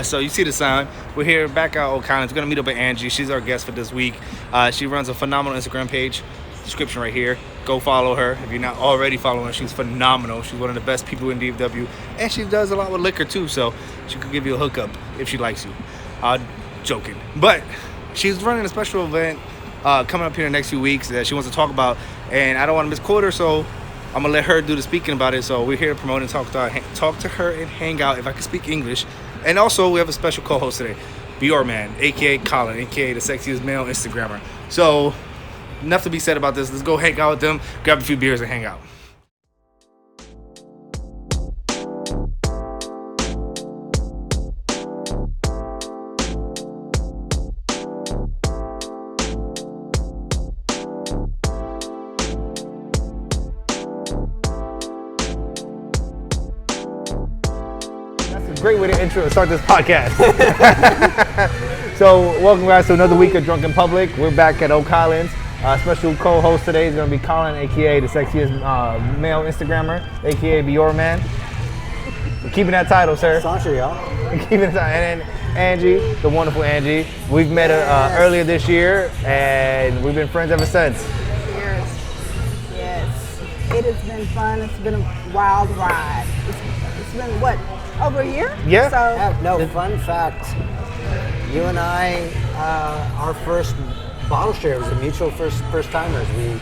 So you see the sign. We're here back at Old Collins. We're going to meet up with Angie. She's our guest for this week. She runs a phenomenal Instagram page. Description right here. Go follow her. If you're not already following her, she's phenomenal. She's one of the best people in DFW. And she does a lot with liquor too, so she could give you a hookup if she likes you. Joking. But she's running a special event coming up here in the next few weeks that she wants to talk about. And I don't want to misquote her, so I'm going to let her do the speaking about it. So we're here to promote and talk to her and hang out, if I can speak English. And also, we have a special co-host today, Beoir Man, a.k.a. Colin, a.k.a. the sexiest male Instagrammer. So, enough to be said about this. Let's go hang out with them, grab a few beers, and hang out. Great way to start this podcast. So, welcome guys to another week of Drunk in Public. We're back at Old Collins. Special co-host today is going to be Colin, aka the sexiest male Instagrammer, aka Beoir Man. We're keeping that title, sir. Sasha, y'all. Keeping it. And then Angie, the wonderful Angie. We've met earlier this year, and we've been friends ever since. Yes. It has been fun. It's been a wild ride. It's been what? Over a year? Yeah. So, Fun fact. You and I, our first bottle share was a mutual first timers. We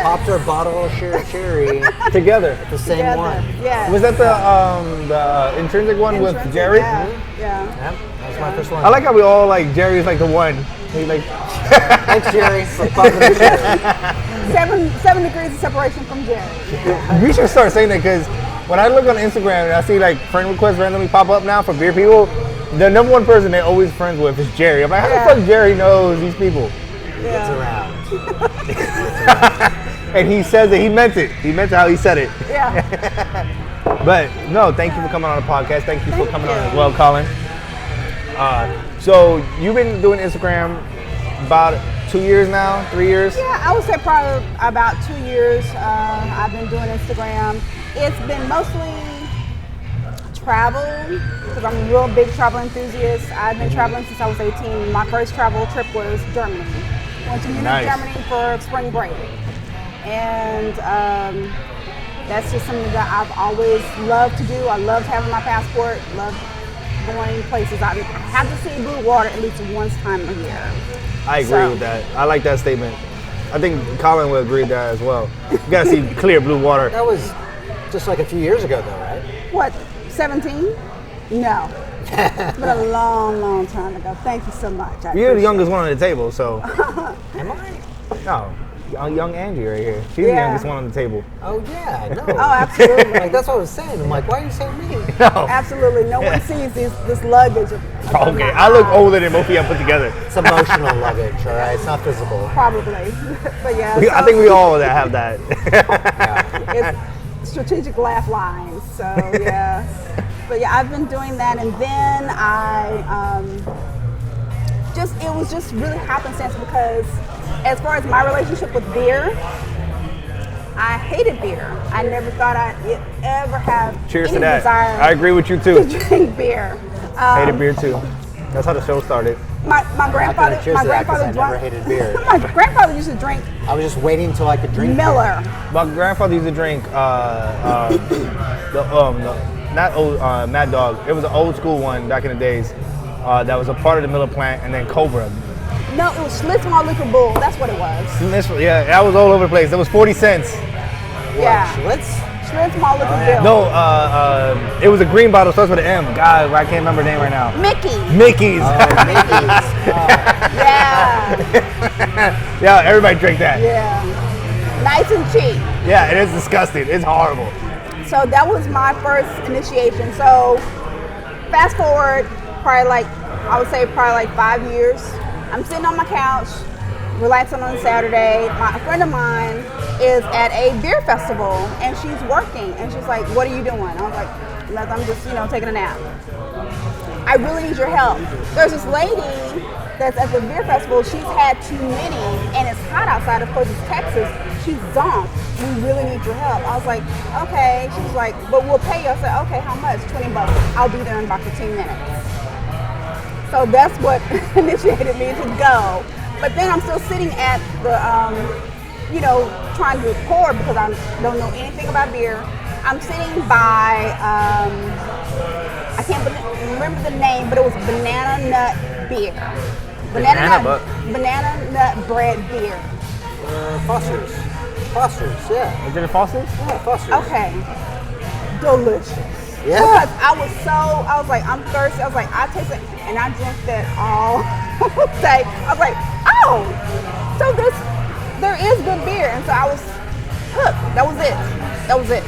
popped our bottle share of cherry Together. the same one. Yeah. Was that the intrinsic one with Jerry? Yeah. Yep, that was my first one. I like how we all like Jerry's like the one. He's like, Thanks, Jerry, for popping the cherry. 7 degrees of separation from Jerry. we should start saying that because when I look on Instagram and I see like friend requests randomly pop up now for beer people, the number one person they're always friends with is Jerry. I'm like, how the fuck Jerry knows these people? It's around. And he says that he meant it. He meant how he said it. Yeah. But no, thank you for coming on the podcast. Thank you for coming on as well, Colin. So you've been doing Instagram about 2 years now, 3 years? Yeah, I would say probably about 2 years. I've been doing Instagram. It's been mostly travel, because I'm a real big travel enthusiast. I've been traveling since I was 18. My first travel trip was Germany. Went to Munich, Germany for spring break. And that's just something that I've always loved to do. I loved having my passport, loved going places. I have to see blue water at least once time a year. I agree with that. I like that statement. I think Colin would agree with that as well. You gotta see clear blue water. That was just like a few years ago, though, right? What, 17? No. It's been a long, long time ago. Thank you so much. You're the youngest one on the table, so. Am I? No, young Angie right here. She's the youngest one on the table. Oh, yeah, no. Oh, absolutely. Like, that's what I was saying. I'm like, why are you saying me? No. Absolutely. No one sees this luggage. Okay, I look older than both of y'all put together. It's emotional luggage, all right? It's not physical. Probably. But yeah. I think we all have that. It's strategic laugh lines. So yeah. But yeah, I've been doing that, and then it was just really happenstance because as far as my relationship with beer, I hated beer. I never thought I'd ever have Cheers any to that. desire I agree with you too. to drink beer. Hated beer too. That's how the show started. My grandfather, Cheers my to that, 'cause grandfather I never drank. hated beer. My grandfather used to drink I was just waiting until I could drink Miller. My grandfather used to drink not old Mad Dog. It was an old school one back in the days. That was a part of the Miller plant, and then Cobra. No, it was Schlitz Malt Liquor Bull. That's what it was. Yeah, that was all over the place. It was 40 cents. Yeah. Schlitz? Schlitz Malt Liquor Bull. No, it was a green bottle. Starts with an M. God, I can't remember the name right now. Mickey. Mickey's. Mickey's. Yeah. Yeah, everybody drank that. Yeah. Nice and cheap. Yeah, it is disgusting. It's horrible. So that was my first initiation. So fast forward, I would say probably 5 years. I'm sitting on my couch, relaxing on a Saturday. A friend of mine is at a beer festival and she's working. And she's like, "What are you doing?" I was like, "Nothing, I'm just, taking a nap." "I really need your help. There's this lady that's at the beer festival. She's had too many and it's hot outside. Of course, it's Texas. She's zonked. We really need your help." I was like, "Okay." She was like, "But we'll pay you." I said, "Okay, how much?" $20. "I'll be there in about 15 minutes." So that's what initiated me to go. But then I'm still sitting at the, trying to pour because I don't know anything about beer. I'm sitting by, I can't remember the name, but it was banana nut beer. Banana nut bread beer. Foster's. Foster's, yeah. Is it a Foster's? Yeah, Foster's. Okay. Delicious. Yeah. Because I was like, I'm thirsty. I was like, I taste it, and I drank that all day. I was like, oh, so there is good beer, and so I was hooked. That was it.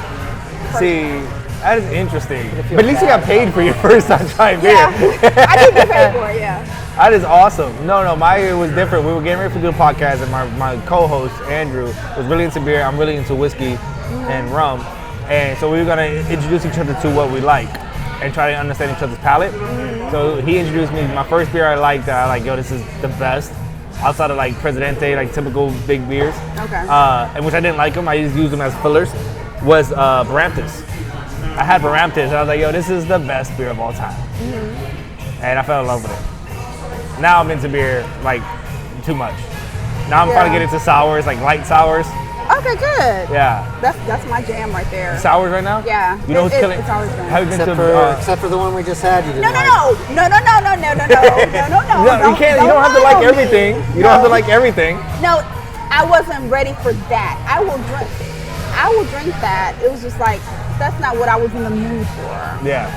See, that is interesting. But at least you got paid for your first time trying beer. Yeah, I did get paid for it. Yeah. That is awesome. No, mine was different. We were getting ready to do a podcast, and my co-host Andrew was really into beer. I'm really into whiskey and rum, and so we were gonna introduce each other to what we like and try to understand each other's palate. So he introduced me. My first beer I liked. That I like. Yo, this is the best. Outside of like Presidente, like typical big beers. Okay. And which I didn't like them. I just used them as fillers. Was Barantas. I had Barantas, and I was like, yo, this is the best beer of all time. And I fell in love with it. Now I'm into beer, like, too much. Now I'm trying to get into sours, like light sours. Okay, good. Yeah. That's my jam right there. Sours right now? Yeah. You know who's killing? It's always been. Have you been Except for the one we just had, you didn't No. You can't. You don't have to like everything. You don't have to like everything. No, I wasn't ready for that. I will drink that. It was just like that's not what I was in the mood for. Yeah.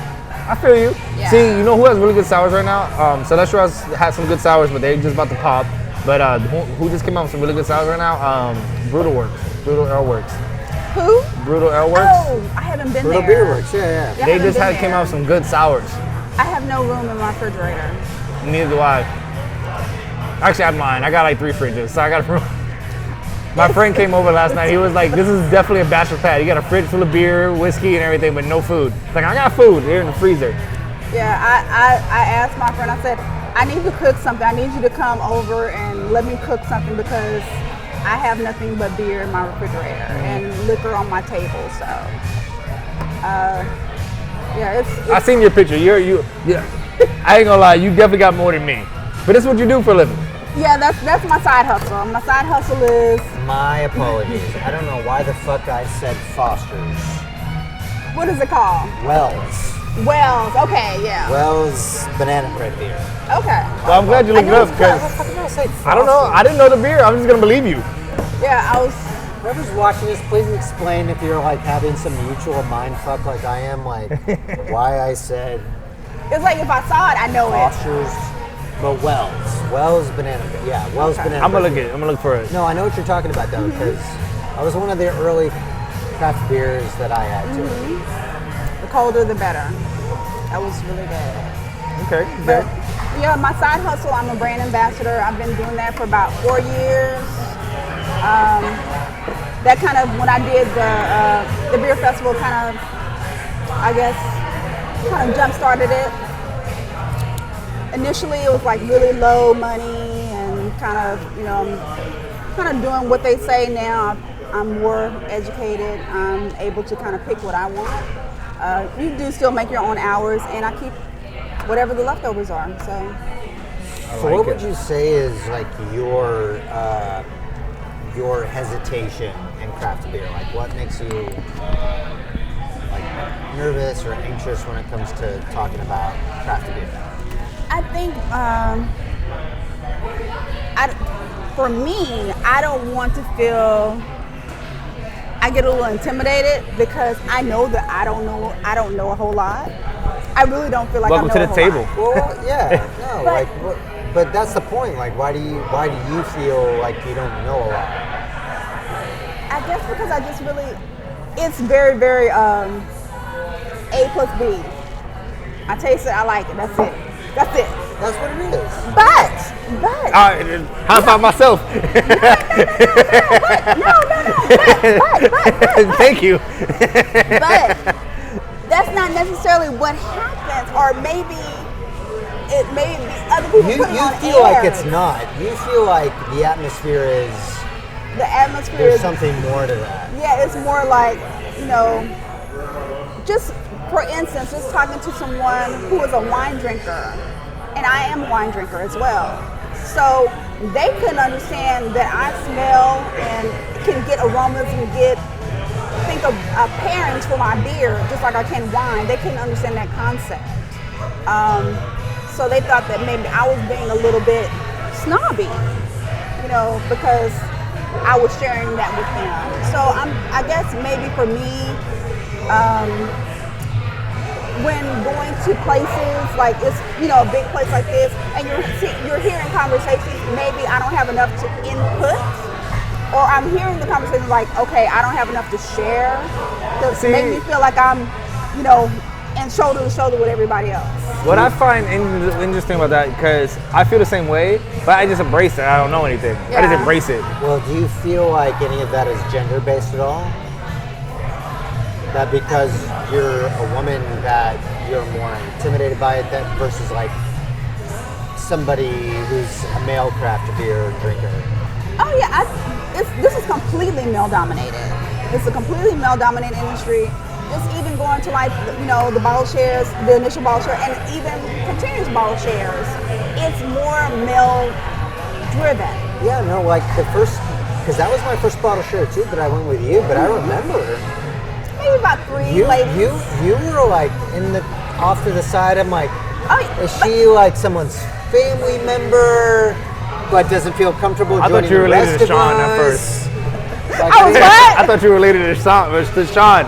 I feel you. Yeah. See, you know who has really good sours right now? Celestial has had some good sours, but they're just about to pop. But who just came out with some really good sours right now? Brutal Ale Works. Who? Brutal Ale Works. Oh, I haven't been Brutal there. Beer Works, yeah. They just came out with some good sours. I have no room in my refrigerator. Neither do I. Actually, I have mine. I got like 3 fridges, so I got a room. My friend came over last night. He was like, this is definitely a bachelor pad. You got a fridge full of beer, whiskey, and everything, but no food. It's like, I got food here in the freezer. Yeah, I asked my friend, I said, I need to cook something. I need you to come over and let me cook something because I have nothing but beer in my refrigerator and liquor on my table. So, yeah, it's I seen your picture. Yeah. I ain't gonna lie, you definitely got more than me. But this is what you do for a living. yeah, that's my side hustle. My side hustle is My apologies. I don't know why the fuck I said Foster's. what is it called? Wells. Okay, yeah. Wells banana bread beer. Okay. Well, I'm glad you looked it up because I don't know. I didn't know the beer. I'm just gonna believe you. Yeah, I was. Whoever's watching this, please explain if you're like having some mutual mind fuck like I am, like why I said It's like if I saw it, I know it. Foster's, but Wells banana bread. Yeah, Wells banana. I'm bread. gonna look for it. No, I know what you're talking about though, because I was one of the early craft beers that I had too. The colder, the better. That was really good. Okay. But yeah, my side hustle, I'm a brand ambassador. I've been doing that for about 4 years. That kind of, when I did the beer festival, kind of, I guess, kind of jump started it. Initially, it was like really low money and kind of, I'm kind of doing what they say now. I'm more educated. I'm able to kind of pick what I want. You do still make your own hours, and I keep whatever the leftovers are. So what would you say is like your hesitation in craft beer? Like what makes you like nervous or anxious when it comes to talking about craft beer? I think for me, I don't want to feel. I get a little intimidated because I know that I don't know a whole lot. I really don't feel like Welcome I know to the a whole table. lot. Well, yeah, no, but that's the point. Like, why do you feel like you don't know a lot? I guess because I just really, it's very, very A plus B. I taste it, I like it. That's it. That's what it is. But High five myself. but Thank you. But that's not necessarily what happens, or maybe it may be other people putting You on feel air. like it's not. You feel like the atmosphere is. The atmosphere There's is something more to that. Yeah, it's more like, just for instance, just talking to someone who is a wine drinker, and I am a wine drinker as well. So they couldn't understand that I smell and can get aromas and think of pairings for my beer, just like I can wine. They couldn't understand that concept. So they thought that maybe I was being a little bit snobby, because I was sharing that with them. So I guess maybe for me, when going to places like it's a big place like this, and you're hearing conversations, maybe I don't have enough to input, or I'm hearing the conversation like, okay, I don't have enough to share to make me feel like I'm, and shoulder to shoulder with everybody else. What I find interesting about that, because I feel the same way, but I just embrace it. I don't know anything. Yeah. I just embrace it. Well, do you feel like any of that is gender-based at all? That because you're a woman that you're more intimidated by it versus like somebody who's a male craft beer drinker? Oh yeah, this is completely male-dominated. It's a completely male-dominated industry. Just even going to like, the bottle shares, the initial bottle share, and even continuous bottle shares, it's more male-driven. Yeah, no, like because that was my first bottle share too, that I went with you, but I remember Maybe about 3 you ladies. you were like off to the side. I'm like, Oh, yeah, is she like someone's family member but doesn't feel comfortable I joining thought you were the related rest to of Sean at us? first. Like, I was what? I thought you were related to Sean.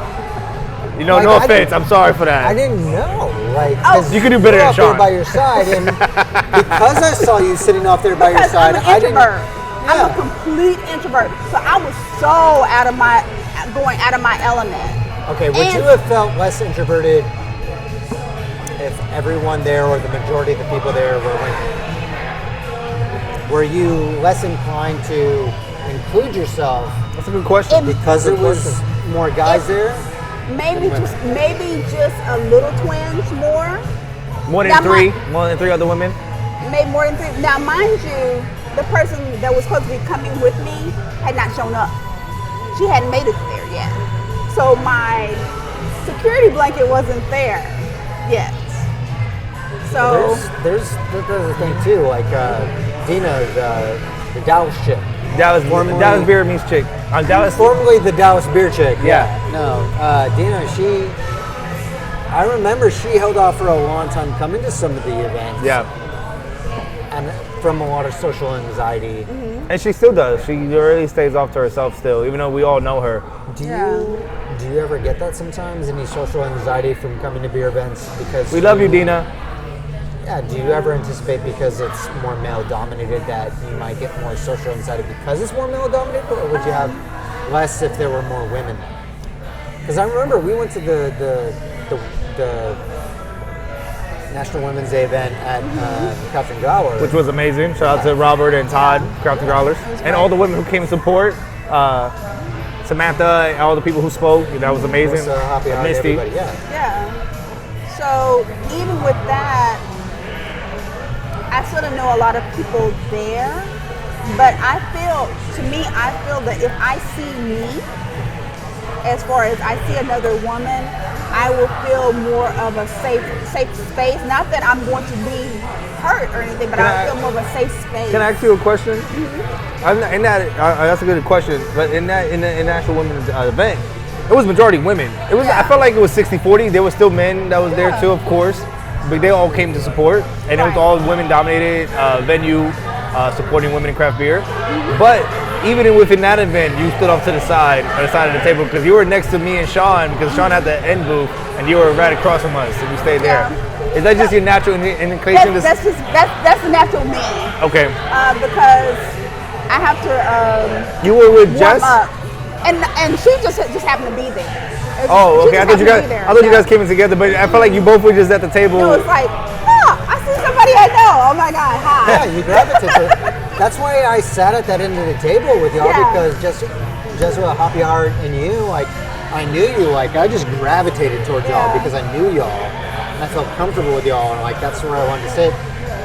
No Like, offense. I'm sorry for that. I didn't know. Like, Oh, 'cause you could do better were than off there Sean. by your side, and because I saw you sitting off there by your Because side, I'm I an didn't. introvert. I'm Yeah. a complete introvert. So I was so going out of my element. Okay, would you have felt less introverted if everyone there, or the majority of the people there, were women? Were you less inclined to include yourself That's a good question. because there was more guys there? Maybe just a little twinge more. More Now, than three other women. Maybe more than 3. Now, mind you, the person that was supposed to be coming with me had not shown up. She hadn't made it there yet. So my security blanket wasn't there yet. So There's a thing too, like Dina, the Dallas chick. Dallas Beer means chick. Dallas. Formerly the Dallas beer chick. Yeah. No, Dina, I remember she held off for a long time coming to some of the events. Yeah. And from a lot of social anxiety. Mm-hmm. And she still does. She really stays off to herself still, even though we all know her. Do you ever get that sometimes? Any social anxiety from coming to beer events? Because We love you, Dina. Yeah. Do you ever anticipate, because it's more male dominated, that you might get more social anxiety because it's more male dominated, or would you have less if there were more women? Because I remember we went to the National Women's Day event at Craft and Growler. Which was amazing. Shout out to Robert and Todd, Craft and Growlers, and all the women who came to support. Samantha and all the people who spoke. That was amazing. Happy hour to Misty. everybody, yeah. yeah. So even with that, I sort of know a lot of people there, but I feel that if I see me, as far as I see another woman, I will feel more of a safe space. Not that I'm going to be hurt or anything, but I feel more of a safe space. Can I ask you a question? Mm-hmm. That's a good question. But in the actual women's event, it was majority women. It was. Yeah. I felt like it was 60-40. There were still men that was there too, of course, but they all came to support, and it was all women-dominated venue supporting women in craft beer. Mm-hmm. But even within that event, you stood off to the side, on the side of the table, because you were next to me and Sean, because Sean had the end booth, and you were right across from us, and you stayed there. Yeah. Is that just your natural inclination? That's the natural me. Okay. Because I have to You were with warm Jess? up, and she just happened to be there. Oh, She okay. I just thought you happened to guys. be there. I thought you Yeah. guys came in together, but I felt like you both were just at the table. It was like, I see somebody I know. Oh my God, hi. Yeah, you gravitate to it. That's why I sat at that end of the table with y'all, Yeah. because just with a happy heart and you, like, I knew you, like, I just gravitated towards y'all Yeah. because I knew y'all, and I felt comfortable with y'all, and like that's where I wanted to sit.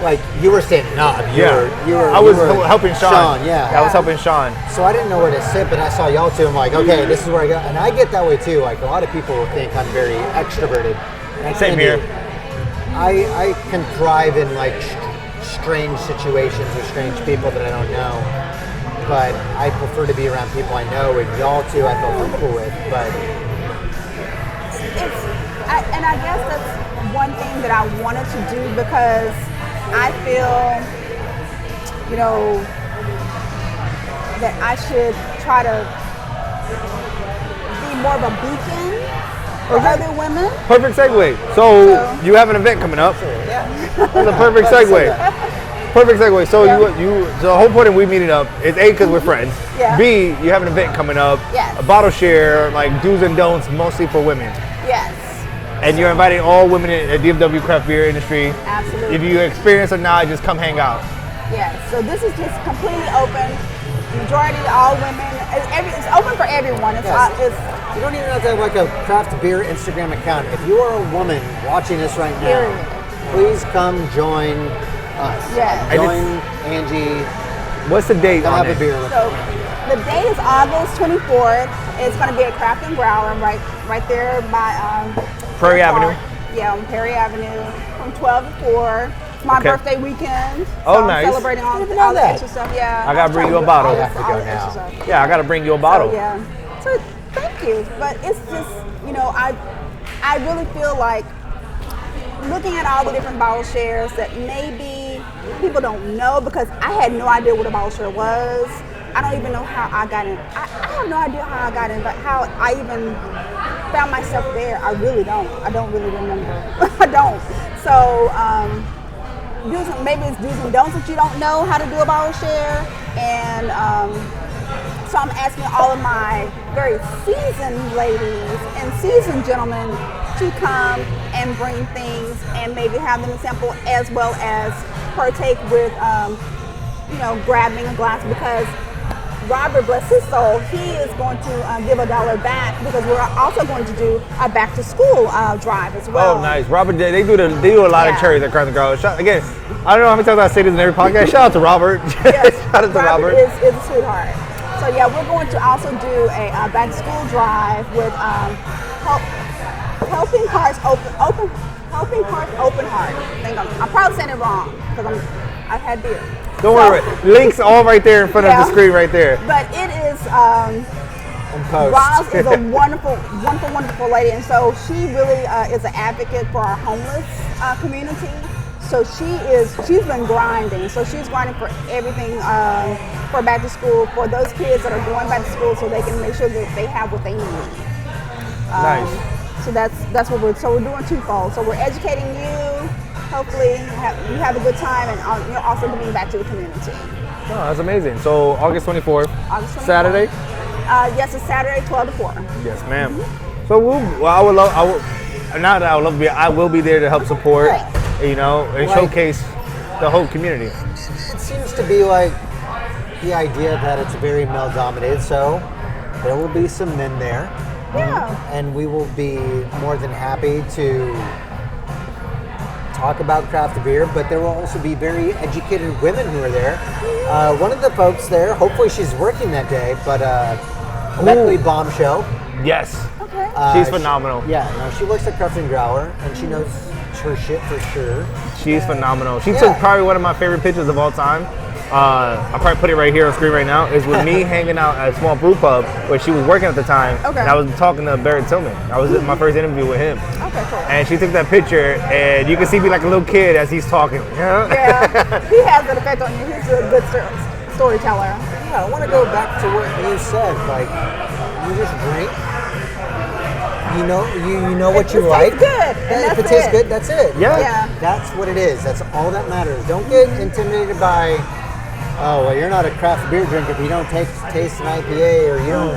Like, you were standing up. I was helping Sean. Yeah. I was helping Sean. So I didn't know where to sit, but I saw y'all too. I'm like, okay, this is where I go. And I get that way too. Like, a lot of people will think I'm very extroverted. And I Same can here. be. I can thrive in like strange situations with strange people that I don't know, but I prefer to be around people I know, and y'all too I feel comfortable with. But and I guess that's one thing that I wanted to do because I feel, you know, that I should try to be more of a beacon for other women. Perfect segue. So you have an event coming up. Yeah. That's a perfect segue. Perfect segue. So you so the whole point of we meeting up is A, because we're friends. Yeah. B, you have an event coming up. Yes. A bottle share, like do's and don'ts, mostly for women. Yes. And you're inviting all women in the DFW craft beer industry. Absolutely. If you experience it now, just come hang out. Yes. So this is just completely open. Majority all women. It's open for everyone. It's you don't even have to have like a craft beer Instagram account. If you are a woman watching this right now, please come join us. Yes. Join Angi. What's the date Come on have it? a beer with So the date is August 24th. It's going to be at Craft and Growler right there by Prairie Avenue. Yeah, on Prairie Avenue from 12 to 4. It's my birthday weekend. Oh, so nice. I'm celebrating all the extra stuff. Yeah. I gotta bring you a bottle. All I have to go the now. extra stuff. Yeah, I gotta bring you a bottle. So, yeah. So thank you. But it's just, you know, I really feel like looking at all the different bottle shares that maybe people don't know, because I had no idea what a bottle share was. I don't even know how I got in. I have no idea how I got in, but how I even found myself there, I really don't. I don't really remember. I don't. So maybe it's do's and don'ts that you don't know how to do a bottle share, and so I'm asking all of my very seasoned ladies and seasoned gentlemen to come and bring things and maybe have them sample, as well as partake with, you know, grabbing a glass, because Robert, bless his soul, he is going to give $1 back, because we're also going to do a back to school drive as well. Oh, nice. Robert, they do a lot of cherries at Craft and Growler. Again, I don't know how many times I say this in every podcast. Shout out to Robert. Yes, Shout out to Robert. is a sweetheart. So yeah, we're going to also do a back to school drive with Helping Hearts Open Heart. I'm probably saying it wrong because I've had beer. Don't worry. Links all right there in front of the screen right there. But it is. post. Roz is a wonderful, wonderful, wonderful lady, and so she really is an advocate for our homeless community. So she's been grinding. So she's grinding for everything for back to school, for those kids that are going back to school, so they can make sure that they have what they need. Nice. So that's what we're doing twofold. So we're educating you. Hopefully you have a good time, and you're also giving back to the community. Oh, that's amazing. So August 24th, August 24th. Saturday. Yes, it's Saturday, 12 to 4. Yes, ma'am. So I would love to be. I will be there to help support. You know, and showcase the whole community. It seems to be like the idea that it's very male dominated, so there will be some men there. Yeah. And we will be more than happy to talk about craft beer, but there will also be very educated women who are there. One of the folks there, hopefully she's working that day, but Beckley Bombshell. Yes. Okay. She's phenomenal. She works at Craft and Growler, and she knows her shit for sure. She's phenomenal. She took probably one of my favorite pictures of all time. I'll probably put it right here on screen right now. Is with me hanging out at a small brew pub where she was working at the time. Okay. And I was talking to Barrett Tillman. I was in my first interview with him. Okay, cool. And she took that picture, and you can see me like a little kid as he's talking. Yeah, he has an effect on you. He's a good storyteller. Yeah, I want to go back to what you said. Like, you just drink. You know what you like. Tastes good. And If it tastes good, that's it. Yeah. That's what it is. That's all that matters. Don't get intimidated by, oh, well, you're not a craft beer drinker if you don't taste an IPA, or you don't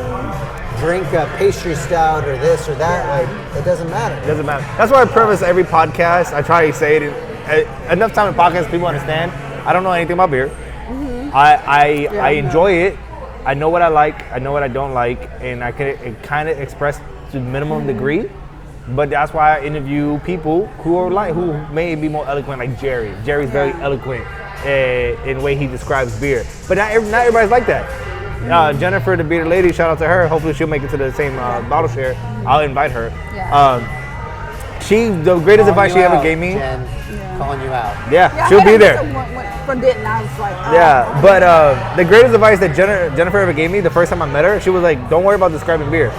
drink a pastry stout or this or that. Like, it doesn't matter. It doesn't matter. That's why I preface every podcast. I try to say it enough time in podcasts people understand. I don't know anything about beer. Mm-hmm. I enjoy it. I know what I like. I know what I don't like, and I can kind of express to minimum degree. But that's why I interview people who may be more eloquent, like Jerry. Jerry's very eloquent in the way he describes beer. But not everybody's like that. Jennifer, the beer lady, shout out to her. Hopefully she'll make it to the same bottle share. I'll invite her. Yeah. The greatest advice she ever gave me. Jen, calling you out. Yeah, she'll be there. From Denton, I was like, oh. Yeah, but the greatest advice that Jennifer ever gave me the first time I met her, she was like, don't worry about describing beer.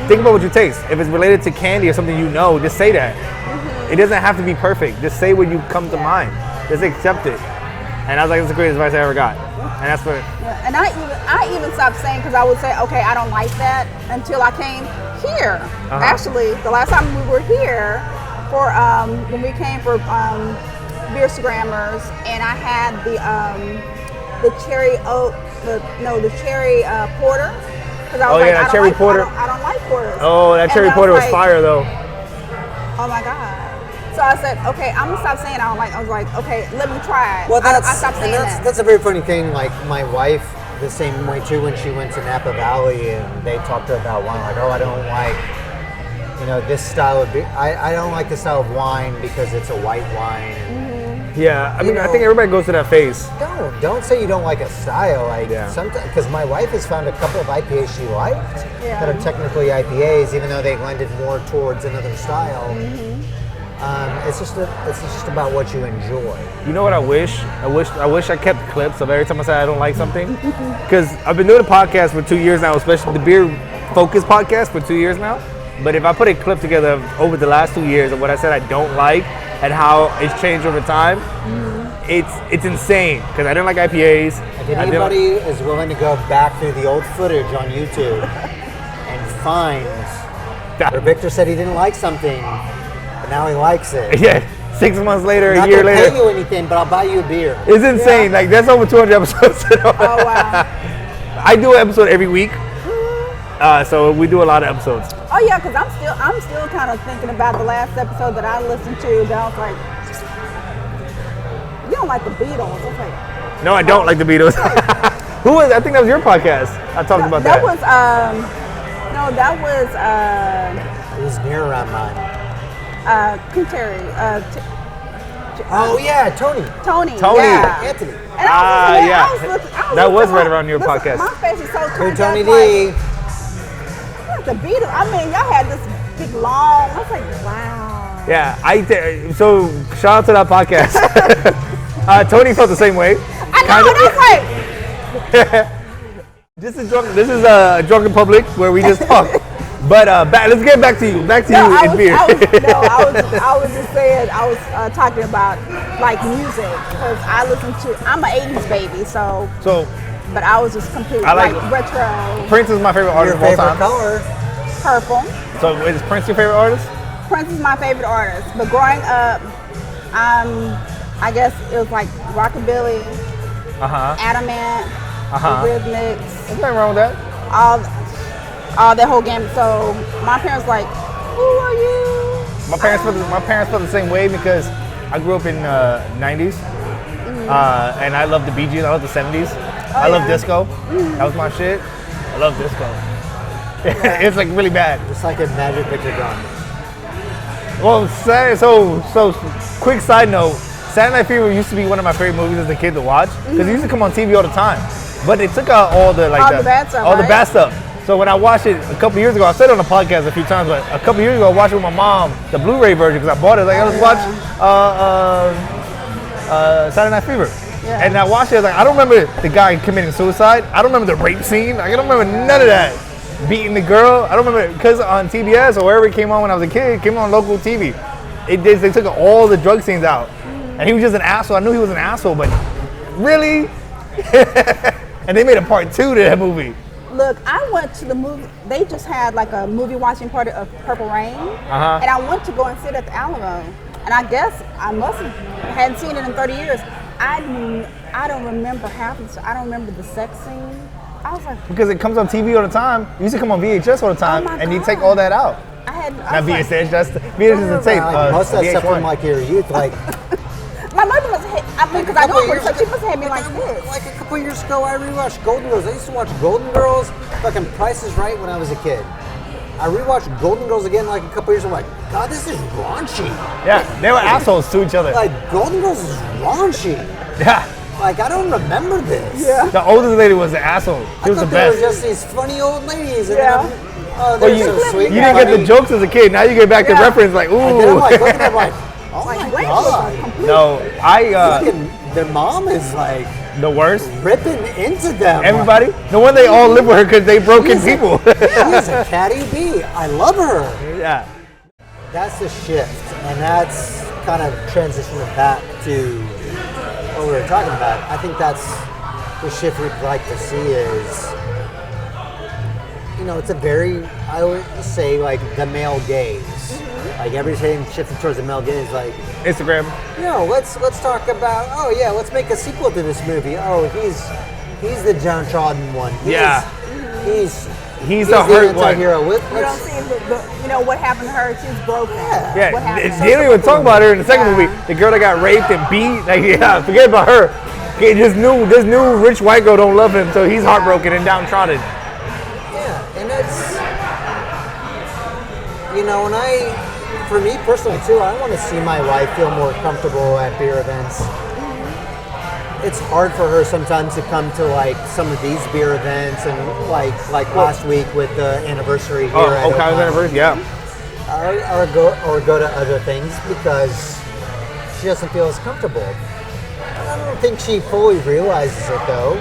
Think about what you taste. If it's related to candy or something you know, just say that. It doesn't have to be perfect. Just say what you come to mind. Just accept it. And I was like, that's the greatest advice I ever got. And that's what. Yeah. And I even stopped saying, because I would say, okay, I don't like that until I came here. Actually, the last time we were here for when we came for beer Grammars, and I had the cherry oak, the cherry porter. Because I was like, that cherry porter. I don't like porters. Oh, that cherry porter was fire though. Oh my god. So I said, okay, I'm gonna stop saying I don't like. I was like, okay, let me try it. Well, I stopped saying that. That's a very funny thing. Like my wife, the same way too. When she went to Napa Valley and they talked to her about wine, like, oh, I don't like, this style of beer. I don't like this style of wine because it's a white wine. Yeah, I mean, I think everybody goes to that phase. Don't say you don't like a style. Like sometimes, because my wife has found a couple of IPAs she liked that are technically IPAs, even though they blended more towards another style. It's just about what you enjoy. You know what I wish? I wish I kept clips of every time I say I don't like something. Because I've been doing a podcast for 2 years now, especially the beer focused podcast for 2 years now. But if I put a clip together over the last 2 years of what I said I don't like and how it's changed over time, it's insane. Because I didn't like IPAs. If anybody is willing to go back through the old footage on YouTube and find where Victor said he didn't like something, but now he likes it. Yeah, 6 months later, I'm a year not later. gonna pay you anything, but I'll buy you a beer. It's insane. Like, that's over 200 episodes. Oh wow. I do an episode every week. So we do a lot of episodes. Oh yeah, because I'm still kind of thinking about the last episode that I listened to. That I was like, you don't like the Beatles? I was like, no, I don't like the Beatles. Who was? I think that was your podcast. I talked about that. That was It was near around mine. Terry. Oh yeah, Tony. Tony. Yeah. Anthony. And I was that was right around your podcast. My face is so turned Tony up, D. Like, the Beatles. I mean, y'all had this big long. I was like, wow. Yeah, so shout out to that podcast. Tony felt the same way. I know. And I was like, This is a drunken public where we just talk. But let's get back to you. And beer. I was just saying. I was talking about like music because I'm an '80s baby, so. But I was just completely like retro. Prince is my favorite artist of all time. Color? Purple. So is Prince your favorite artist? Prince is my favorite artist. But growing up, I guess it was like rockabilly, Adamant, Rhythmics. There's nothing wrong with that. All that whole gamut. So my parents like, who are you? My parents felt the same way because I grew up in 90s, and I love the Bee Gees. I love the 70s. I love disco. That was my shit. I love disco. It's like really bad. Just like a Magic Picture drawing. Well, so quick side note. Saturday Night Fever used to be one of my favorite movies as a kid to watch because it used to come on TV all the time. But they took out all the bad stuff. So when I watched it a couple years ago, I said it on the podcast a few times, but a couple years ago I watched it with my mom, the Blu-ray version, because I bought it. Like, let's watch Saturday Night Fever. Yeah. And I watched it, I was like, I don't remember the guy committing suicide. I don't remember the rape scene. I don't remember none of that. Beating the girl. I don't remember, because on TBS or wherever it came on when I was a kid, it came on local TV. They took all the drug scenes out. And he was just an asshole. I knew he was an asshole, but really? And they made a part 2 to that movie. Look, I went to the movie. They just had like a movie watching party of Purple Rain, and I went to go and sit at the Alamo. And I guess I hadn't seen it in 30 years. I don't remember half of it. I don't remember the sex scene. I was like, because it comes on TV all the time. It used to come on VHS all the time, and you take all that out. Not VHS, just VHS is the tape. Most of that stuff from like your youth, like. My mother must have, because I know her, so she must have had me like this. Like a couple years ago, I rewatched Golden Girls. I used to watch Golden Girls, fucking Price is Right when I was a kid. I rewatched Golden Girls again like a couple years ago. I'm like, God, this is raunchy. Yeah, they were assholes to each other. Like, Golden Girls is raunchy. Yeah. Like, I don't remember this. Yeah. The oldest lady was the asshole. She was the best. They were just these funny old ladies. And Oh, Well, they're you, so sweet. you didn't get the jokes as a kid. Now you get back to Yeah. reference like, And then I'm ooh. like looking at them like, oh Like, my wait, god. complete. No, Fucking, their mom is like the worst. ripping into them. Everybody. No wonder they all live with her because they broken She's a- people. She's a catty bee. I love her. Yeah. That's the shift, and that's kind of transitioning back to what we were talking about. I think that's the shift we'd like to see is, it's a very, I would say, like the male gaze. Like everything shifted towards the male gaze. Like, Instagram. let's talk about. Oh yeah, let's make a sequel to this movie. Oh, he's the downtrodden one. He's the hurt one. anti-hero. You don't see what happened to her. She's broken. Yeah, What happened to they don't even talk about her in the second Yeah. movie. The girl that got raped and beat. Like, yeah, forget about her. Okay, this new rich white girl don't love him, so he's heartbroken and downtrodden. Yeah, and it's, for me personally too, I want to see my wife feel more comfortable at beer events. It's hard for her sometimes to come to like some of these beer events and like last week with the anniversary here at Oh, Kyle's Oakland. anniversary, yeah. or go to other things because she doesn't feel as comfortable. I don't think she fully realizes it though,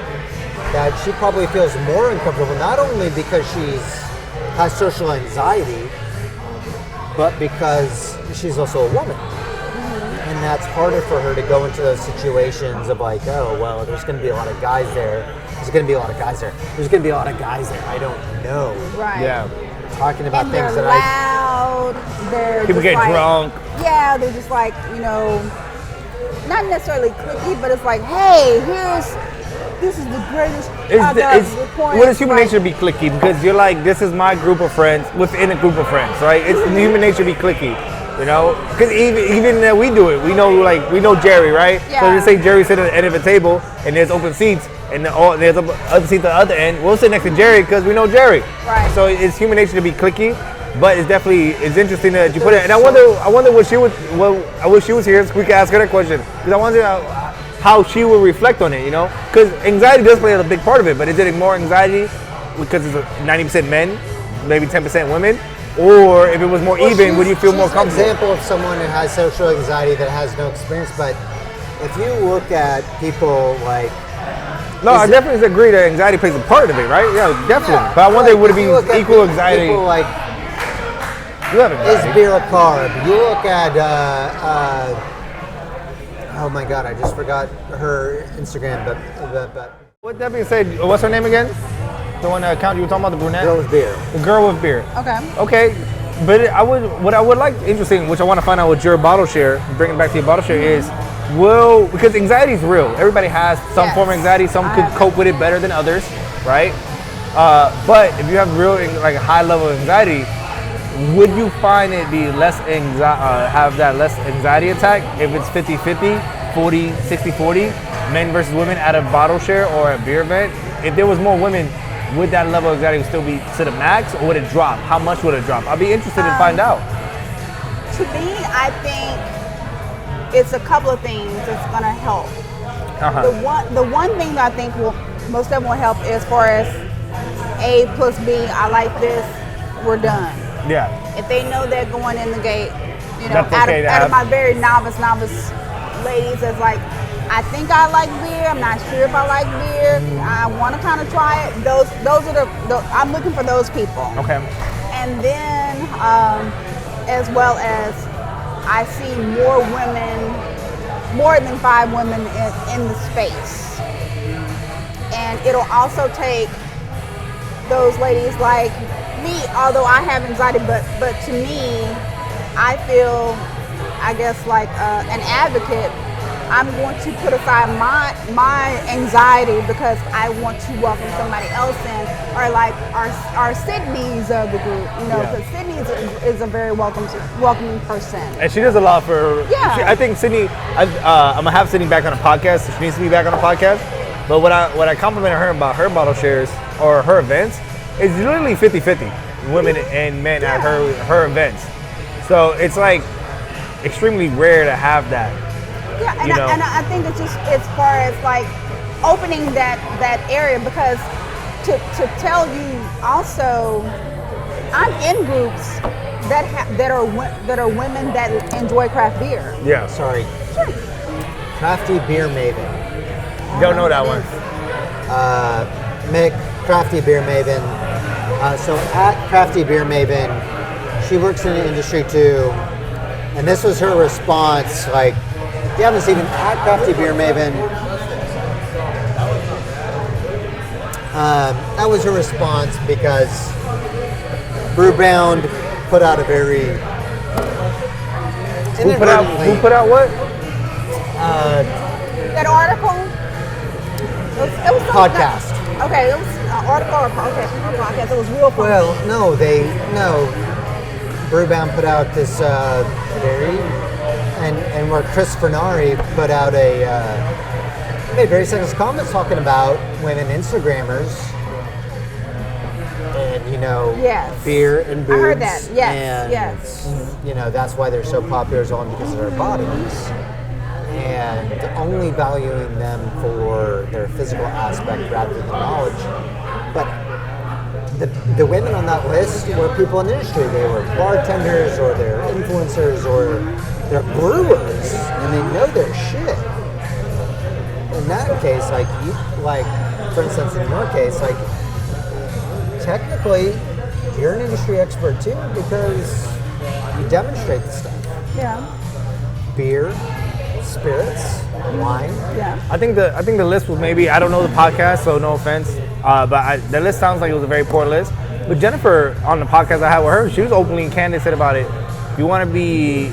that she probably feels more uncomfortable not only because has social anxiety, but because she's also a woman. And that's harder for her to go into those situations of like, oh, well, there's going to be a lot of guys there. There's going to be a lot of guys there. There's going to be a lot of guys there. I don't know. Right. Yeah. Talking about And things they're that loud. They're People just get like, drunk. Yeah, they're just like, not necessarily cliquey, but it's like, hey, this is the greatest. What is human nature to be cliquey? Because you're like, this is my group of friends within a group of friends, right? It's human nature to be cliquey, Because even we do it. We know Jerry, right? Yeah. So let's say Jerry's sitting at the end of a table and there's open seats and there's other seats at the other end. We'll sit next to Jerry because we know Jerry. Right. So it's human nature to be cliquey. But it's interesting that you put it. And I wonder what she would. Well, I wish she was here so we could ask her that question. Because I wonder how she would reflect on it. Because anxiety does play a big part of it. But is it more anxiety because it's 90% men, maybe 10% women, or if it was more even, would you feel more comfortable? She's an example of someone who has social anxiety that has no experience. But if you look at people like. No, I definitely agree that anxiety plays a part of it, right? Yeah, definitely. Yeah, But I wonder would it if be you look at equal anxiety? People like. You have Is anxiety. beer a carb? You look at, oh my God, I just forgot her Instagram, but With that being said, what's her name again? The one account you were talking about, the brunette? girl with beer. The girl with beer. Okay. Okay, but what I would like, interesting, which I want to find out with your bottle share, bring it back to your bottle share is, because anxiety is real. Everybody has some Yes. form of anxiety. Some I could have cope with it better than others, right? But if you have real, like a high level of anxiety, would you find it be have that less anxiety attack if it's 50-50, 40, 60-40, men versus women at a bottle share or a beer event? If there was more women, would that level of anxiety still be to the max or would it drop? How much would it drop? I'd be interested to find out. To me, I think it's a couple of things that's gonna help. The one thing that I think will most of them will help as far as A plus B, I like this, we're done. Yeah. If they know they're going in the gate, That's okay to out have. of my very novice ladies that's like, I think I like beer, I'm not sure if I like beer, I want to kind of try it. Those are I'm looking for those people. Okay. And then, as well as I see more than 5 women in the space. And it'll also take those ladies like me, although I have anxiety, but to me, I feel, I guess, like an advocate. I'm going to put aside my anxiety because I want to welcome somebody else in, or like our Sydney's of the group, because Sydney is a very welcoming person. And she does a lot for. Yeah. I think Sydney. I'm gonna have Sydney back on a podcast. She needs to be back on a podcast. But what I complimented her about her bottle shares or her events is literally 50-50, women and men at her events. So it's like extremely rare to have that. Yeah, and I think it's just as far as like opening that area, because to tell you also, I'm in groups that are women that enjoy craft beer. Yeah. Sorry. Crafty Beer Maven. Don't know that one. Mick, Crafty Beer Maven. So at Crafty Beer Maven, she works in the industry too. And this was her response. Like, if you haven't seen it, at Crafty Beer Maven, that was her response because Brewbound put out a very Who put out what? That article? It was podcast. Okay, it was an article or podcast. It was real fun. Well, no. Brewbound put out this very, and where Chris Fernari put out made very sexist comments talking about women Instagrammers and Yes. beer and boobs. I heard that. Yes, and, yes. That's why they're so popular is only because of their bodies and only valuing them for their physical aspect rather than knowledge. But the women on that list were people in the industry. They were bartenders or they're influencers or they're brewers and they know their shit. In that case, for instance, in your case, technically, you're an industry expert too because you demonstrate the stuff. Yeah. Beer, spirits, wine. Yeah. I think the list was maybe, I don't know the podcast, so no offense, but the list sounds like it was a very poor list. But Jennifer, on the podcast I had with her, she was openly and candid, said about it. If you want to be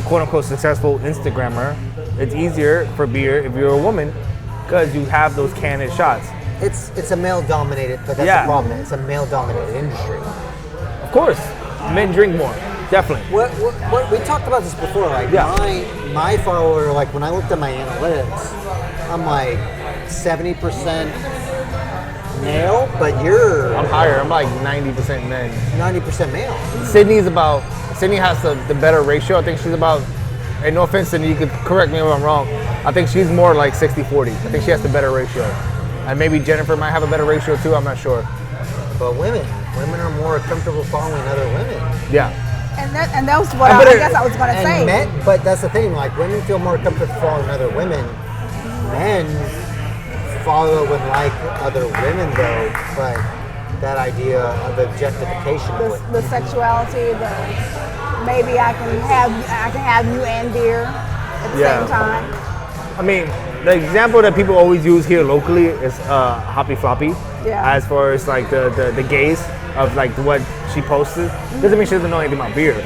quote unquote successful Instagrammer, it's easier for beer if you're a woman because you have those candid shots. It's a male dominated, but that's the problem. It's a male dominated industry. Of course, men drink more, definitely. What we talked about this before. My follower, when I looked at my analytics, I'm 70% male, but I'm higher. I'm 90% men. 90% male. Sydney has the better ratio. I think she's about, and no offense, Sydney, you could correct me if I'm wrong. I think she's more 60-40. I think she has the better ratio. And maybe Jennifer might have a better ratio too, I'm not sure. But women are more comfortable following other women. Yeah. And that was what I guess I was going to say. But that's the thing, women feel more comfortable following other women. Men follow and like other women though, but that idea of objectification. The sexuality, maybe I can have you and beer at the same time. I mean, the example that people always use here locally is Hoppy Floppy. Yeah. As far as the gaze of what she posted. Doesn't mean she doesn't know anything about beer.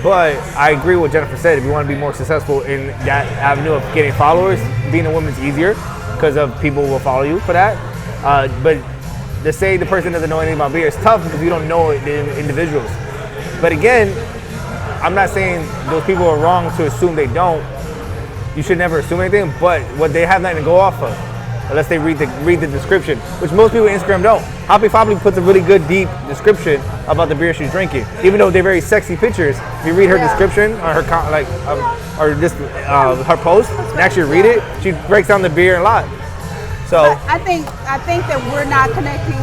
But I agree with what Jennifer said. If you want to be more successful in that avenue of getting followers, being a woman's easier because of people will follow you for that. But to say the person doesn't know anything about beer is tough because you don't know the individuals. But again, I'm not saying those people are wrong to assume they don't. You should never assume anything, but what they have nothing to go off of, unless they read the description, which most people on Instagram don't. Hoppy Floppy puts a really good, deep description about the beer she's drinking, even though they're very sexy pictures. If you read her description or her her post and actually read it, she breaks down the beer a lot. So but I think that we're not connecting.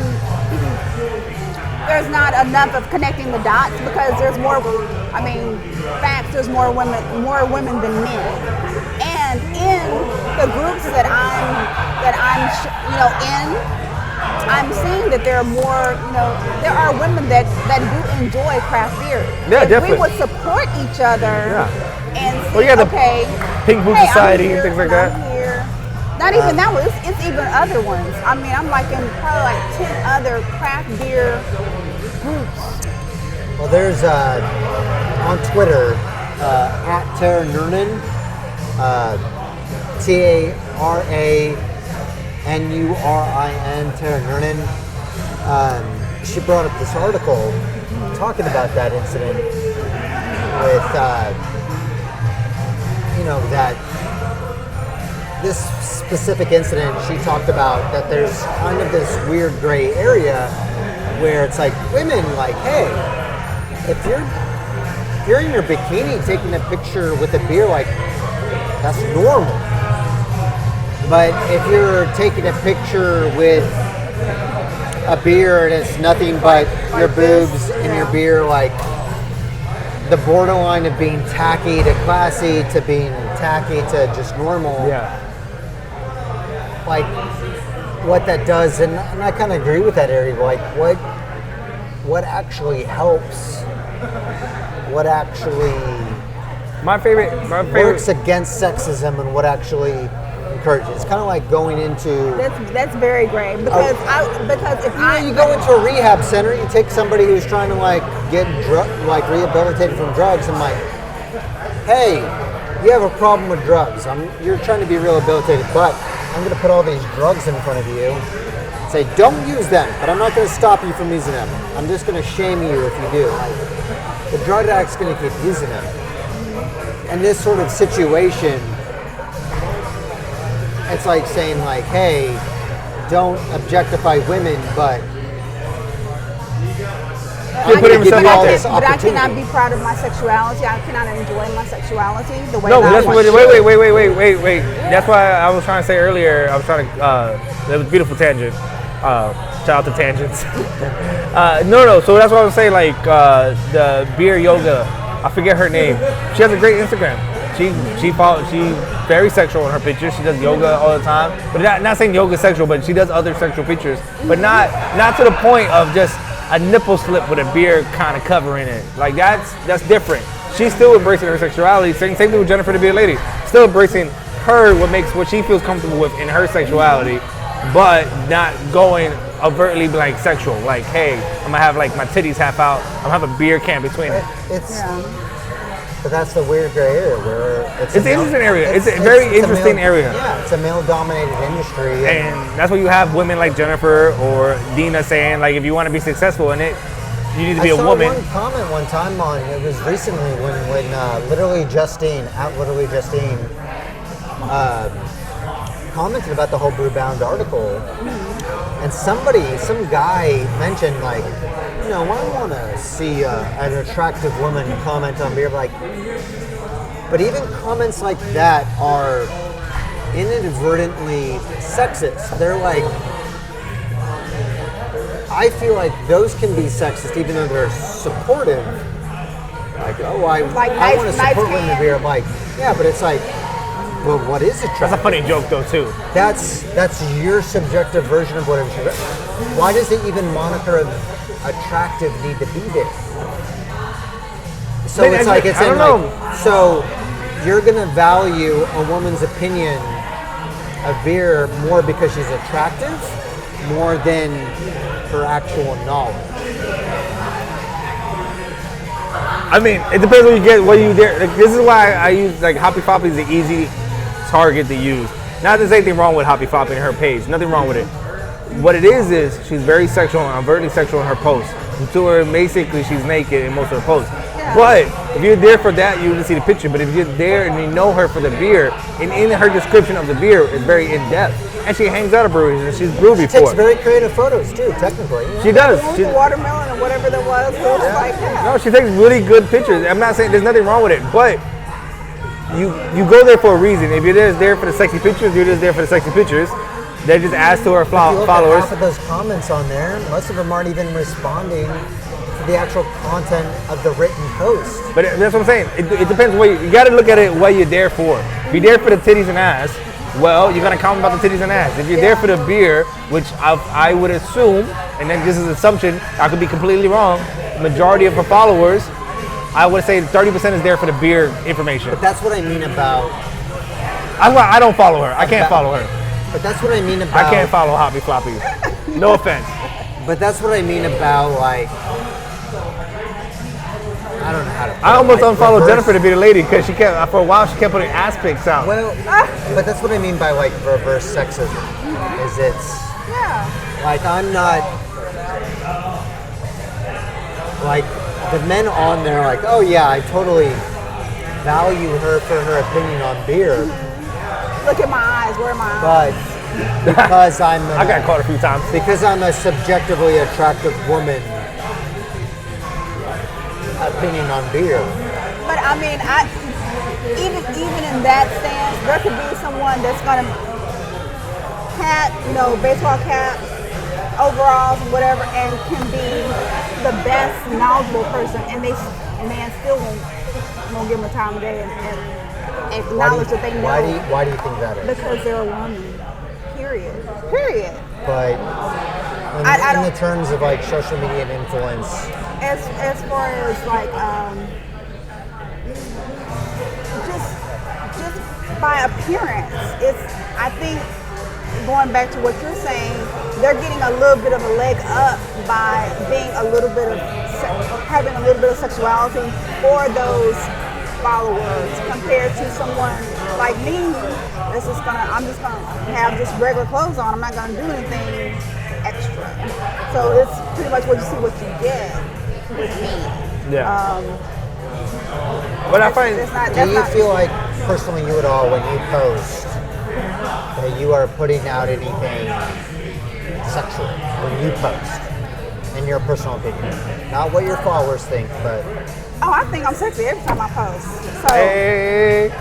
There's not enough of connecting the dots because there's more. There's more women than men. And in the groups that I'm I'm seeing that there are more, there are women that do enjoy craft beer. Yeah, if definitely. we would support each other and see, the okay, Pink Boot Society and things like that. I'm here. Not even that one, it's even other ones. I'm in probably 10 other craft beer groups. Well, there's on Twitter at Tara Noonan, TaraNurin, Tara Noonan. She brought up this article talking about that incident with, that this specific incident. She talked about that there's kind of this weird gray area where it's women hey, if you're in your bikini taking a picture with a beer, that's normal. But if you're taking a picture with a beer and it's nothing but your boobs and your beer, like the borderline of being tacky to classy to being tacky to just normal. Yeah. Like what that does, and I kind of agree with that, Ari. Like what actually helps? What actually My favorite. works against sexism, and what actually encourages? It's kind of like going into. That's very great because You go into a rehab center, you take somebody who's trying to like get rehabilitated from drugs, and like, hey, you have a problem with drugs. You're trying to be rehabilitated, but I'm going to put all these drugs in front of you. Say, don't use them, but I'm not going to stop you from using them. I'm just going to shame you if you do. Like, the drug addict's going to keep using them. In this sort of situation, it's like saying like, hey, don't objectify women, but You're putting yourself out there. But I cannot be proud of my sexuality. I cannot enjoy my sexuality the way No, that that's I what. want. Wait. That's why I was trying to say earlier. I was trying to. That was a beautiful tangent. Shout out to tangents. No. So that's what I was saying. Like the beer yoga. I forget her name. She has a great Instagram. She's very sexual in her pictures. She does yoga all the time. But not saying yoga is sexual, but she does other sexual pictures. But not to the point of just a nipple slip with a beer kind of covering it. Like that's different. She's still embracing her sexuality. Same thing with Jennifer the Beer Lady. Still embracing what she feels comfortable with in her sexuality, but not going overtly like sexual. Like, hey, I'm gonna have like my titties half out. I'm gonna have a beer can between it. But that's the weird gray area where it's an interesting area. It's a very interesting area. Yeah, it's a male-dominated industry, and that's why you have women like Jennifer or Dina saying like, if you want to be successful in it, you need to be a woman. I saw one comment one time on it was recently when Literally Justine commented about the whole Brewbound article, and some guy mentioned like, I want to see an attractive woman comment on beer, but even comments like that are inadvertently sexist. They're like, I feel like those can be sexist even though they're supportive. Like, oh, I want to support women in beer. I'm like, yeah, but it's like, well, what is attractive? That's a funny joke though too. That's your subjective version of what it is. Why does the even moniker of attractive need to be there? So it's like it's saying like, so you're gonna value a woman's opinion of beer more because she's attractive, more than her actual knowledge. I mean, it depends what you get. What you there. Like, this is why I use like Hoppy Floppy is the easy target to use. Not that there's anything wrong with Hoppy Floppy and her page. Nothing wrong with it. What it is she's very sexual and overtly sexual in her posts. To her, basically, she's naked in most of her posts. Yeah. But if you're there for that, you wouldn't see the picture. But if you're there and you know her for the beer, and in her description of the beer, it's very in depth. And she hangs out at breweries and she's brewed before. She takes very creative photos too, technically. She does. She's watermelon or whatever that was. Like that. No, she takes really good pictures. I'm not saying there's nothing wrong with it, but you go there for a reason. If you're just there for the sexy pictures, you're just there for the sexy pictures. They just ask to her followers. Half of those comments on there, most of them aren't even responding to the actual content of the written post. But that's what I'm saying. It depends what you got to look at it. What you're there for. If you're there for the titties and ass, well, you're gonna comment about the titties and ass. If you're there for the beer, which I would assume, and then this is an assumption, I could be completely wrong. Majority of her followers, I would say 30% is there for the beer information. But that's what I mean about. I don't follow her. I can't follow her. But that's what I mean about. I can't follow Hoppy Floppy. No offense. But that's what I mean about like. I don't know how to. I almost unfollowed Jennifer to be the lady because she kept for a while she kept putting ass pics out. Well, but that's what I mean by like reverse sexism. Is it's like I'm not like the men on there are like, oh yeah, I totally value her for her opinion on beer. Look at my eyes. Where are my eyes? But because I got caught a few times. Because I'm a subjectively attractive woman. Opinion on beer. But I mean, even in that stance, there could be someone that's gonna baseball cap, overalls and whatever, and can be the best knowledgeable person, and man still won't give them the time of day and acknowledge that they know. Why do you think that is? Because they're a woman. Period. But I in don't- the terms of like social media and influence, As far as like just by appearance, I think going back to what you're saying, they're getting a little bit of a leg up by being having a little bit of sexuality for those followers compared to someone like me I'm just gonna have just regular clothes on. I'm not gonna do anything extra. So it's pretty much what you get with me. Yeah. But I find, do you feel like personally you at all when you post that you are putting out anything sexual when you post, in your personal opinion? Not what your followers think, but I think I'm sexy every time I post. So hey.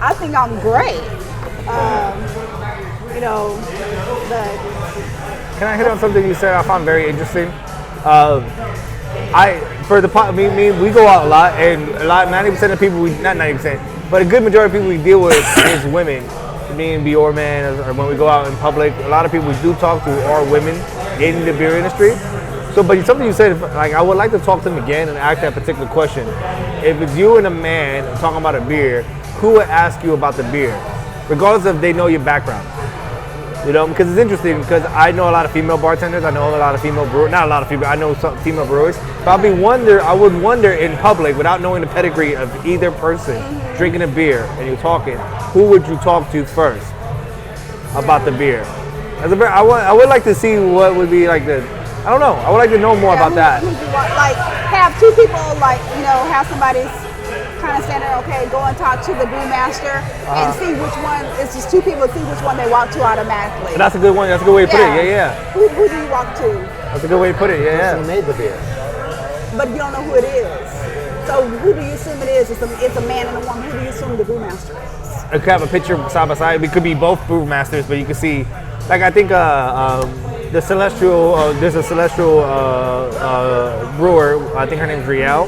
I think I'm great. Can I hit on something you said I found very interesting? We go out a lot, and 90% of people, not 90%, but a good majority of people we deal with is women. Me and Beoir Man, or when we go out in public, a lot of people we do talk to are women in the beer industry. So, but something you said, like I would like to talk to them again and ask that particular question. If it's you and a man talking about a beer, who would ask you about the beer, regardless if they know your background? You know, because it's interesting, because I know a lot of female bartenders, I know a lot of female brewers, not a lot of female, I know some female brewers, but I would wonder in public, without knowing the pedigree of either person drinking a beer and you're talking, who would you talk to first about the beer? I would like to see what would be like I don't know, I would like to know more about that. Like have two people, have somebody kind of stand there, okay, go and talk to the brewmaster and see which one, it's just two people, see which one they walk to automatically. That's a good one, that's a good way to put it, yeah. Who do you walk to? That's a good way to put it, yeah. who made the beer? But you don't know who it is. So who do you assume it is? It's a man and a woman. Who do you assume the brewmaster is? I could have a picture side by side. It could be both brewmasters, but you can see, like I think the Celestial, there's a Celestial brewer, I think her name's Riel.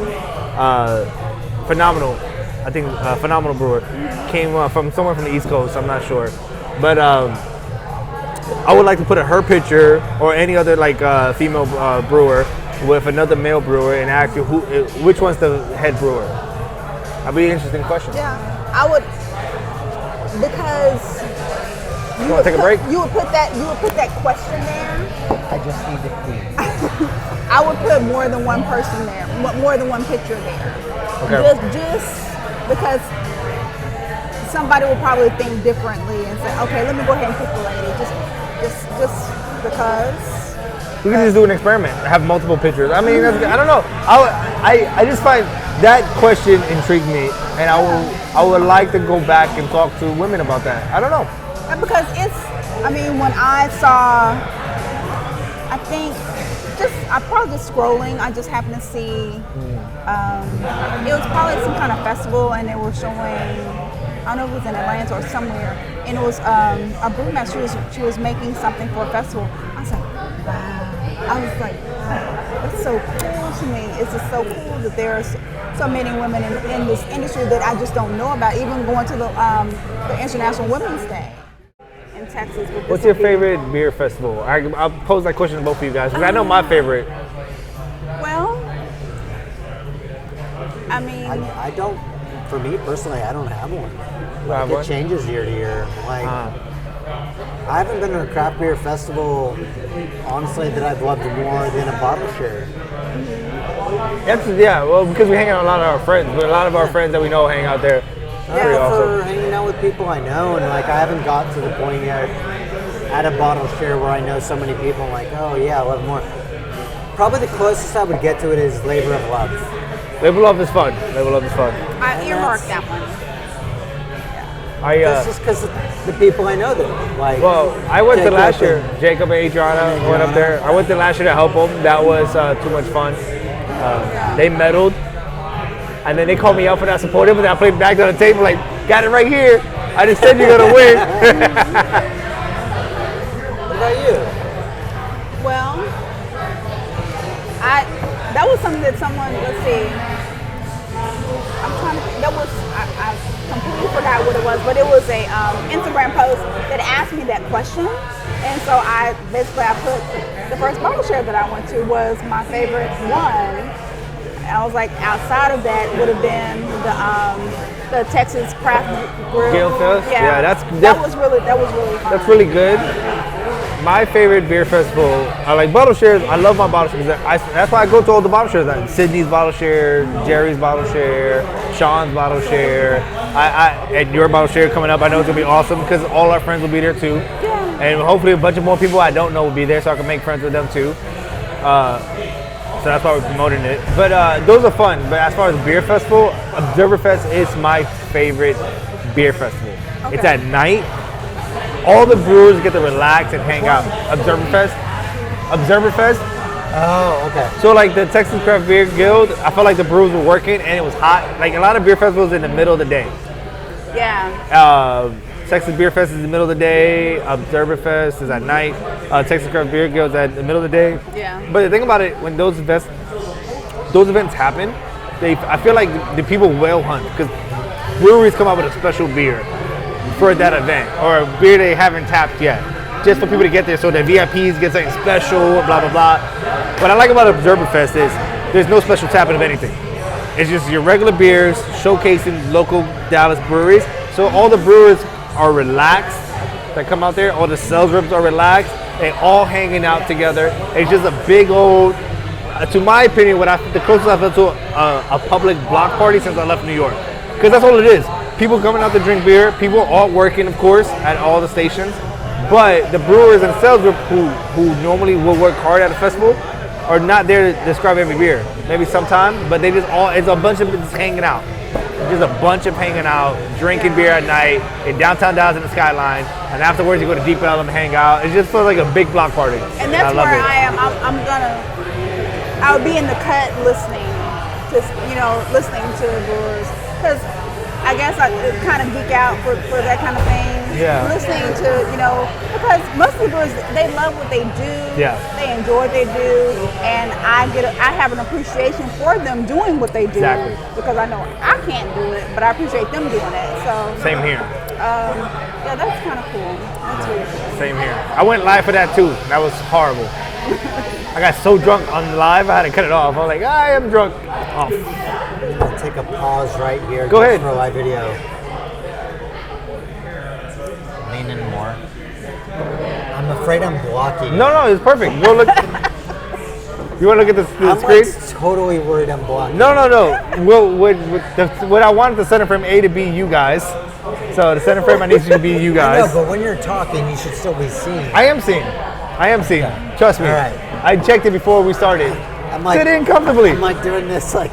Phenomenal, I think phenomenal brewer. Came from somewhere from the East Coast, I'm not sure. But I would like to put her picture or any other female brewer with another male brewer and ask you which one's the head brewer. That'd be an interesting question. Yeah, I would, because You want to take a break? You would put that question there. I just need to pee. I would put more than one person there, more than one picture there. Okay. Just because somebody will probably think differently and say, okay, let me go ahead and pick the lady, just because. We can just do an experiment. Have multiple pictures. I mean, I don't know. I just find that question intrigued me, and I would like to go back and talk to women about that. I don't know. Because when I saw, I probably just scrolling, I just happened to see, it was probably some kind of festival, and they were showing, I don't know if it was in Atlanta or somewhere, and it was a brewmaster. She was making something for a festival. I was like, wow. I was like, that's so cool to me. It's just so cool that there's so many women in this industry that I just don't know about, even going to the International Women's Day in Texas. What's your favorite beer festival? I'll pose that question to both of you guys, because I know my favorite. Well, I don't, for me personally, I don't have one. It changes year to year. I haven't been to a craft beer festival, honestly, that I've loved more than a bottle share. Yeah, well, because we hang out with a lot of our friends, but a lot of our friends that we know hang out there. Yeah, for hanging out with people I know, and I haven't got to the point yet at a bottle share where I know so many people. I'm like, oh yeah, I love more. Probably the closest I would get to it is Labor of Love. Labor of Love is fun. Labor of Love is fun. I earmarked that one. It's just because the people I know there. I went to last year. Jacob and Adriana went up there. I went to last year to help them. That was too much fun. They medaled, and then they called me out for not supporting them, and I played back on the table like, got it right here. I just said you're gonna win. What about you? That was something that someone, let's see, I'm trying to, that was, I completely forgot what it was, but it was a Instagram post that asked me that question. And so I put the first bottle share that I went to was my favorite one. And I was like, outside of that would have been the Texas Craft Grill. Gale Fest? Yeah, that was really fun. That's really good. My favorite beer festival, I like bottle shares. I love my bottle shares. That's why I go to all the bottle shares. Like Sydney's bottle share, Jerry's bottle share, Sean's bottle share, and your bottle share coming up. I know it's gonna be awesome because all our friends will be there too. Yeah. And hopefully a bunch of more people I don't know will be there so I can make friends with them too. So that's why we're promoting it. But those are fun. But as far as beer festival, Observerfest is my favorite beer festival. Okay. It's at night. All the brewers get to relax and hang out. Observerfest. Oh, okay. So like the Texas Craft Beer Guild, I felt like the brewers were working and it was hot. Like a lot of beer festivals in the middle of the day. Yeah. Texas Beer Fest is in the middle of the day. Observerfest is at night. Texas Craft Beer Guild is at the middle of the day. Yeah. But the thing about it, when those events happen, I feel like the people whale hunt because breweries come out with a special beer for that event or a beer they haven't tapped yet, just for people to get there so that VIPs get something special, blah, blah, blah. What I like about Observerfest is there's no special tapping of anything. It's just your regular beers showcasing local Dallas breweries. So all the brewers are relaxed that come out there. All the sales reps are relaxed. They all hanging out together. It's just a big old, to my opinion, the closest I've been to a public block party since I left New York. Because that's all it is. People coming out to drink beer. People all working, of course, at all the stations. But the brewers and sales rep who normally will work hard at a festival are not there to describe every beer. Maybe sometime, but it's a bunch of just hanging out. Just a bunch of hanging out, drinking beer at night in downtown Dallas in the Skyline, and afterwards you go to Deep Ellum and hang out. It just feels like a big block party. And that's where I am. I'll be in the cut listening to brewers. Because I guess I kind of geek out for that kind of thing. Yeah. Listening to, because most of the brewers, they love what they do. Yeah. They enjoy what they do. And I have an appreciation for them doing what they do. Exactly. Because I know I can't do it, but I appreciate them doing it. So Same here. Yeah, that's kind of cool. That's really cool. Same here. I went live for that too. That was horrible. I got so drunk on live, I had to cut it off. I was like, I am drunk. Off. I'm gonna take a pause right here. Go ahead. For a live video. Lean in more. I'm afraid I'm blocking. No, it's perfect. Go look. You want to look at the screen? I'm totally worried I'm blocking. No. What I wanted the center frame A to be you guys. So the center frame I need you to be you guys. I know, but when you're talking, you should still be seen. I am seen. Okay. Trust me. All right. I checked it before we started. Sit in comfortably. I'm like doing this like.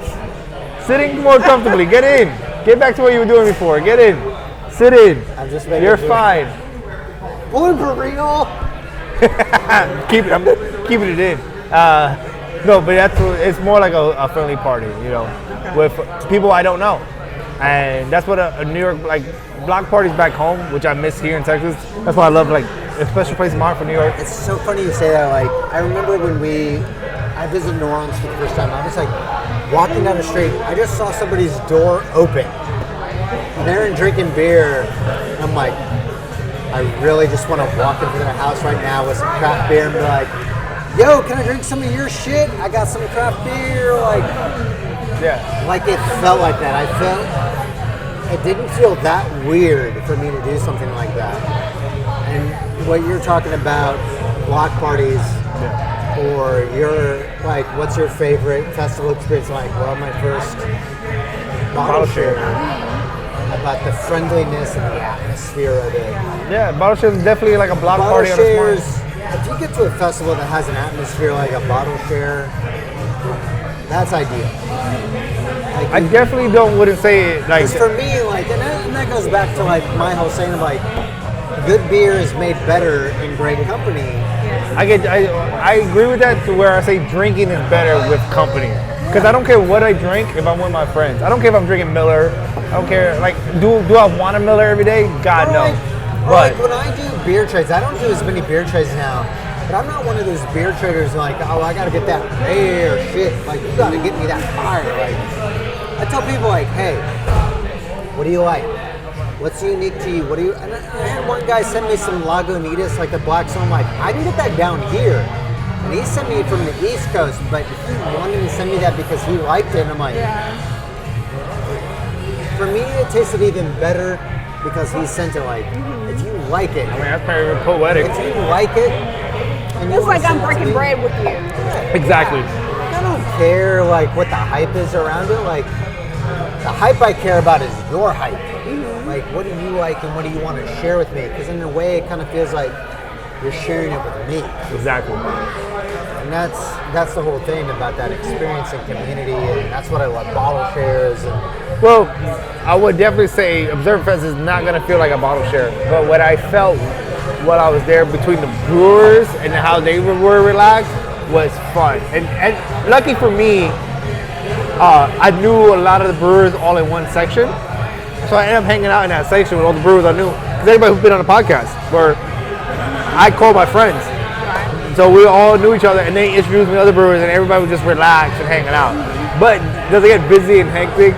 Sitting more comfortably. Get in. Get back to what you were doing before. Get in. Sit in. I'm just making You're sure. fine. Blooper reel. I'm keeping it in. No, but it's more like a friendly party, with people I don't know, and that's what a New York block parties back home, which I miss here in Texas. That's why I love a special place in my heart for New York. It's so funny you say that. Like I remember when I visited New Orleans for the first time. I was like walking down the street. I just saw somebody's door open, and they're drinking beer. And I'm like, I really just want to walk into their house right now with some craft beer and be like, yo, can I drink some of your shit? I got some craft beer. Like it felt like that. It didn't feel that weird for me to do something like that. And what you're talking about, block parties, or what's your favorite festival experience like? Well, my first bottle share. About the friendliness and the atmosphere of it. Yeah, bottle share is definitely like a block Bottle party shares, on a smart. if you get to a festival that has an atmosphere like a bottle share, that's ideal. I definitely wouldn't say it like. Because for me, and that goes back to my whole saying of good beer is made better in great company. I agree with that to where I say drinking is better with company. Because I don't care what I drink if I'm with my friends. I don't care if I'm drinking Miller. I don't care. Do I want a Miller every day? God, no. But when I do beer trades, I don't do as many beer trades now. But I'm not one of those beer traders like, oh, I gotta get that rare shit. Like, you gotta get me that fire. Like, I tell people like, hey, what do you like? What's unique to you? What do you? And I had one guy send me some Lagunitas, like the black. So I'm like, I can get that down here. And he sent me from the East Coast, but he wanted to send me that because he liked it. And I'm like, for me, it tasted even better because he sent it like, if you like it. I mean, that's very poetic. If you like it, and you It's like wanna I'm send it to breaking me, bread with you. Exactly. I don't care like what the hype is around it. Like the hype I care about is your hype. Like what do you like and what do you want to share with me? Because in a way, it kind of feels like you're sharing it with me. Exactly. And that's the whole thing about that experience and community, and that's what I love. Bottle shares and Well, I would definitely say Observer Fest is not going to feel like a bottle share. But what I felt while I was there between the brewers and how they were relaxed was fun. And lucky for me, I knew a lot of the brewers all in one section. So I ended up hanging out in that section with all the brewers I knew. Because everybody who's been on the podcast, where I call my friends. So we all knew each other, and they introduced me to other brewers, and everybody was just relaxed and hanging out. But does it get busy and hectic?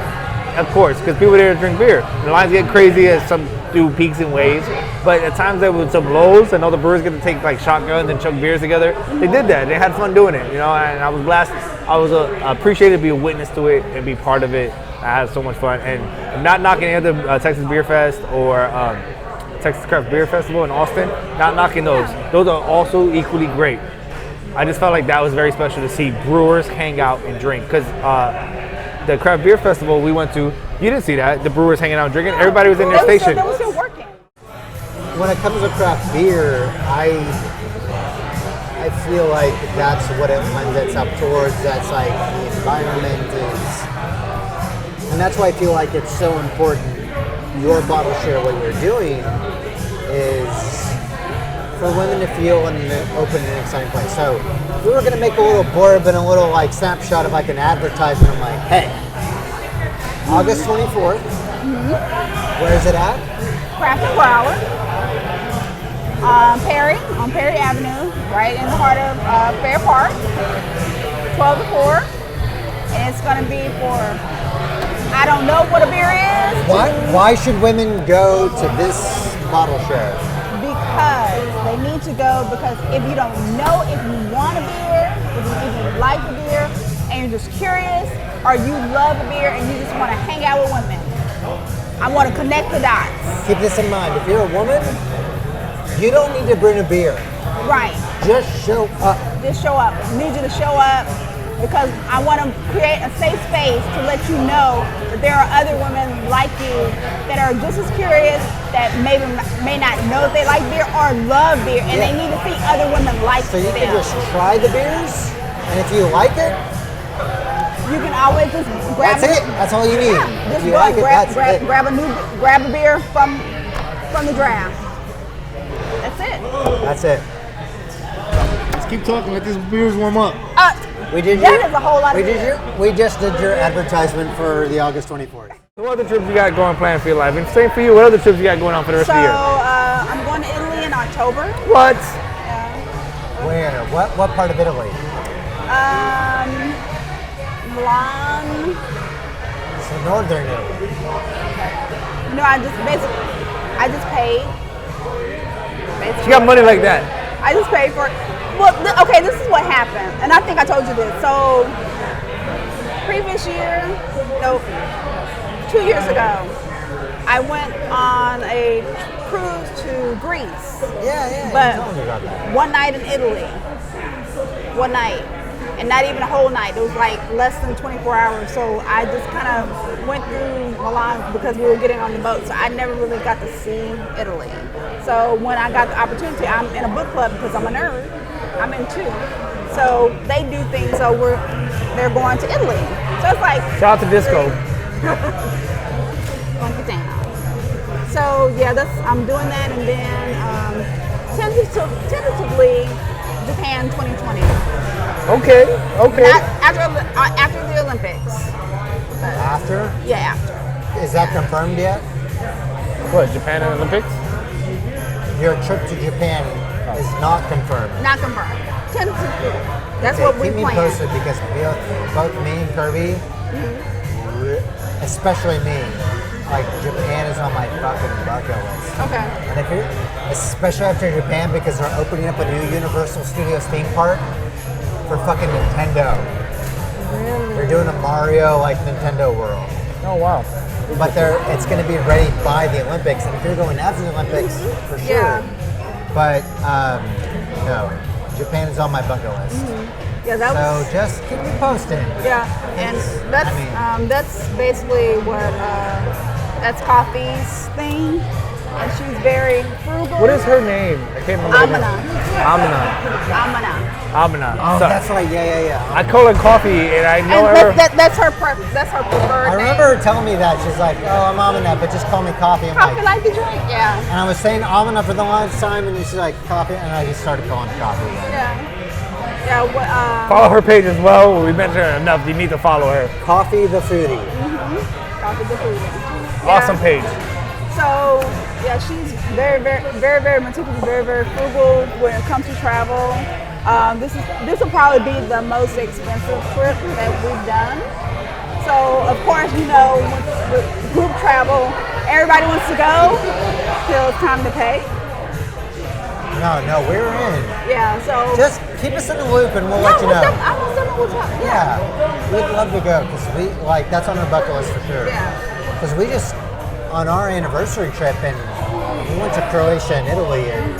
Of course, because people are there to drink beer. The lines get crazy as some do peaks and waves. But at times there was some lows, and all the brewers get to take like shotguns and chug beers together. They did that. They had fun doing it, you know. And I was blessed. I was appreciated to be a witness to it and be part of it. I had so much fun, and I'm not knocking any other Texas Beer Fest or Texas Craft Beer Festival in Austin. Not knocking those. Those are also equally great. I just felt like that was very special to see brewers hang out and drink. Because the Craft Beer Festival we went to, you didn't see that. The brewers hanging out and drinking. Everybody was in their station. They were still working. when it comes to craft beer, I feel like that's what it lends itself towards. That's like the environment is, and that's why I feel like it's so important. Your bottle share, what you're doing, is for women to feel in an open and exciting place. So if we were going to make a little blurb and a little like snapshot of like an advertisement, I'm like, hey, August 24th, where is it at? Craft and Growler. On Perry Avenue, right in the heart of Fair Park, 12 to 4. And it's going to be for, I don't know what a beer is. Why should women go to this bottle share? Because they need to go, because if you don't know if you want a beer, if you even like a beer, and you're just curious, or you love a beer and you just want to hang out with women, I want to connect the dots. Keep this in mind. If you're a woman, you don't need to bring a beer. Right. Just show up. Just show up. I need you to show up because I want to create a safe space to let you know that there are other women like you that are just as curious, that may not know if they like beer or love beer, and they need to see other women like So you them. can just try the beers, and if you like it, You can always just grab that's it. That's all you need. Just If you go like and it, that's it. grab a beer from the draft. That's it. That's it. Let's keep talking. Let these beers warm up. We did That is a whole lot of we just did your advertisement for the August 24th. So what other trips you got going planned for your life? And same for you, what other trips you got going on for the rest So of the year? I'm going to Italy in October. What? Where? What part of Italy? Milan. So northern Italy. No, I just paid. She got money like that. I just paid for it. Well, okay, this is what happened, and I think I told you this. So, previous year, no, 2 years ago, I went on a cruise to Greece. Yeah. But Tell me about that. one night in Italy. One night. And not even a whole night. It was like less than 24 hours. So I just kind of went through Milan because we were getting on the boat. So I never really got to see Italy. So when I got the opportunity, I'm in a book club because I'm a nerd. I'm in two. So they do things. So they're going to Italy. So it's like, Shout out to Disco. bump it down. So yeah, I'm doing that, and then tentatively Japan 2020. Okay. Not after the Olympics. After? Yeah, after. Is that confirmed yet? What, Japan and Olympics? Your trip to Japan is not confirmed. Not confirmed. Tentative. That's Okay, what we keep me plan. posted because both me and Kirby, especially me, like Japan is on my fucking bucket list. Okay. And if you, especially after Japan, because they're opening up a new Universal Studios theme park for fucking Nintendo. Really? They're doing a Mario like Nintendo World, Oh wow. but it's going to be ready by the Olympics. And if you're going after the Olympics, for sure. Yeah. But no, Japan is on my bucket list. Yeah, that was. So just keep me posted. Yeah, and that's I mean- that's basically what that's Coffee's thing, and she's very frugal. What is her name? I can't remember. her Amina? name. Amina. Amina. Amina. Oh, So, that's right. Yeah. I call her Coffee, and I know And her. that's her that's her preferred I remember her telling me that. She's like, oh, I'm Amina, but just call me Coffee. I'm Coffee like, like the drink. Yeah. and I was saying Amina for the longest time, and she's like, Coffee, and I just started calling her Coffee again. Yeah. Yeah. What, Follow her page as well. We mentioned her enough. You need to follow her. Coffee the foodie. Coffee the food. Awesome page. So yeah, she's very meticulous, very frugal when it comes to travel. This will probably be the most expensive trip that we've done. So of course, with group travel, everybody wants to go till it's time to pay. No, we're in. Yeah. So Just keep us in the loop, and we'll let you know. I most definitely will talk. Yeah, we'd love to go because that's on our bucket list for sure. Yeah. Because we just on our anniversary trip and we went to Croatia and Italy and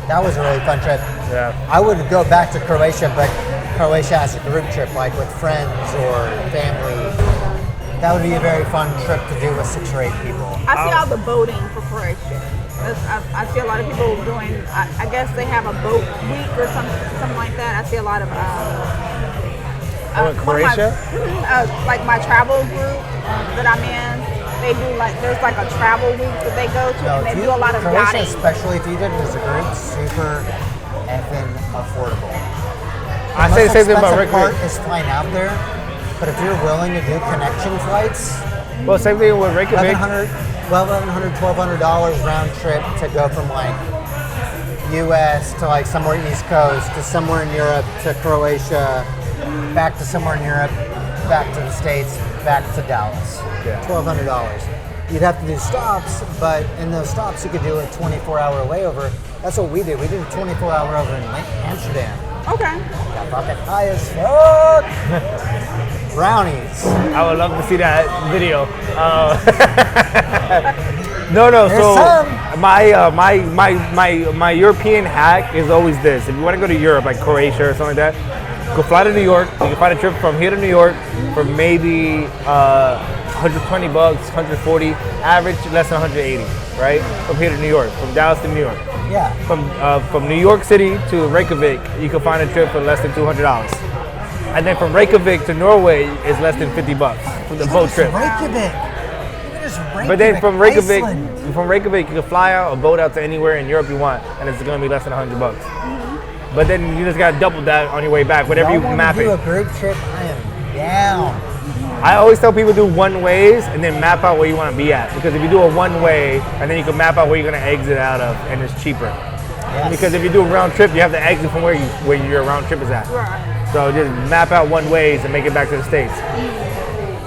that was a really fun trip. Yeah. I would go back to Croatia, but Croatia as a group trip, like with friends or family. That would be a very fun trip to do with 6 or 8 people. I see all the boating for Croatia. I see a lot of people doing. I guess they have a boat week or something like that. I see a lot of. In Croatia? Like my travel group that I'm in, they do there's like a travel week that they go to, and they do a lot of Croatia, yachting. especially if you did it as a group, super effing affordable. I say the same thing about expensive part Reykjavik. is flying out there, but if you're willing to do connection flights, Well, same thing with Reykjavik. $1,200 round trip to go from like U.S. to like somewhere East Coast to somewhere in Europe to Croatia, back to somewhere in Europe, back to the States, back to Dallas. Yeah. $1,200. You'd have to do stops, but in those stops you could do a 24-hour layover. That's what we did. We did a 24-hour over in Amsterdam. Okay. Got fucking high as fuck. Brownies. I would love to see that video. No. There's So some. my European hack is always this: if you want to go to Europe, like Croatia or something like that, go fly to New York. You can find a trip from here to New York for maybe $120, 140, average less than 180, right? From here to New York, from Dallas to New York. Yeah. From New York City to Reykjavik, you can find a trip for less than $200. And then from Reykjavik to Norway is less than $50 for the boat trip. Reykjavik. But then from Reykjavik, Iceland. you can fly out a boat out to anywhere in Europe you want, and it's going to be less than $100. But then you just got to double that on your way back, whatever you Y'all wanna map do it. a group trip? I am down. I always tell people do one ways and then map out where you want to be at, because if you do a one way and then you can map out where you're going to exit out of, and it's cheaper. Yes. Because if you do a round trip, you have to exit from where your round trip is at. Right. So just map out one ways and make it back to the States.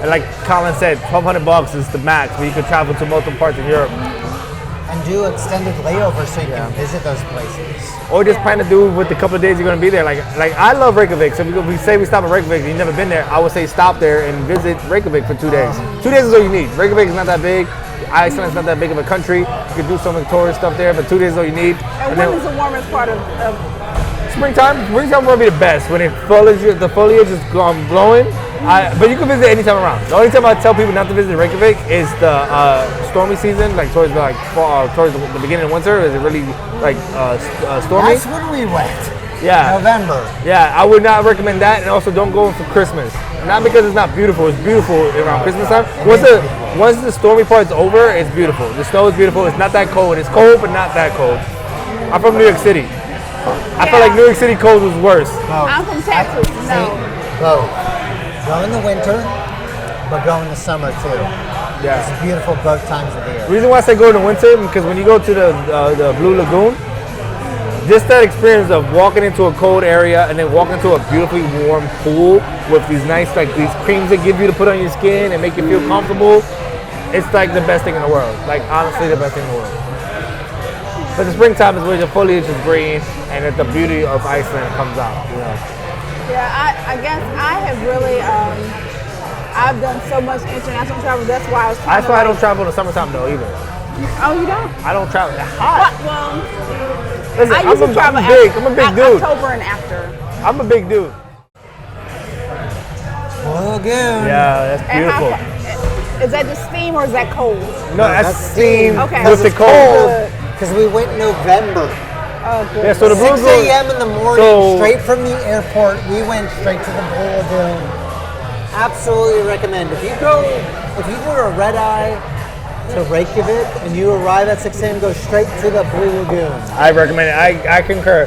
And like Colin said, $1,200 is the max, but you could travel to multiple parts in Europe. And do extended layovers so you can visit those places. Or just plan to do with the couple of days you're going to be there. Like I love Reykjavik. So if we say we stop at Reykjavik and you've never been there, I would say stop there and visit Reykjavik for 2 days. 2 days is all you need. Reykjavik is not that big. Iceland is not that big of a country. You can do some tourist stuff there, but 2 days is all you need. And when is the warmest part of Springtime will be the best when the foliage is blowing. But you can visit anytime around. The only time I tell people not to visit Reykjavik is the stormy season, like towards the beginning of winter. Is it really stormy? That's when we went. Yeah. November. Yeah, I would not recommend that, and also don't go for Christmas. Not because it's not beautiful; it's beautiful around Christmas time. Once the stormy part's over, it's beautiful. The snow is beautiful. It's not that cold. It's cold, but not that cold. I'm from New York City. I feel like New York City cold was worse. I'm from Texas. No. Both. Go in the winter, but go in the summer too. Yeah. It's beautiful both times of the year. The reason why I say go in the winter because when you go to the Blue Lagoon, just that experience of walking into a cold area and then walking into a beautifully warm pool with these nice, like these creams they give you to put on your skin and make you feel comfortable. It's like the best thing in the world. Like honestly, the best thing in the world. But the springtime is where the foliage is green and that the beauty of Iceland comes out. You know. Yeah, I guess I have really, I've done so much international travel. That's why I was. That's why I don't travel in the summertime though either. Oh, you don't? I don't travel. It's hot. Well, Listen, I usually travel I'm a big dude. October and after. I'm a big dude. Lagoon. Yeah, that's And beautiful. is that just steam or is that cold? No, that's steam Okay. with the cold. Because we went in November. Oh, good. Yeah, so the 6 Blue Lagoon. a.m. in the morning, So- straight from the airport, we went straight to the Blue Lagoon. Absolutely recommend. If you go to a red eye to Reykjavik and you arrive at 6 a.m., go straight to the Blue Lagoon. I recommend it. I concur.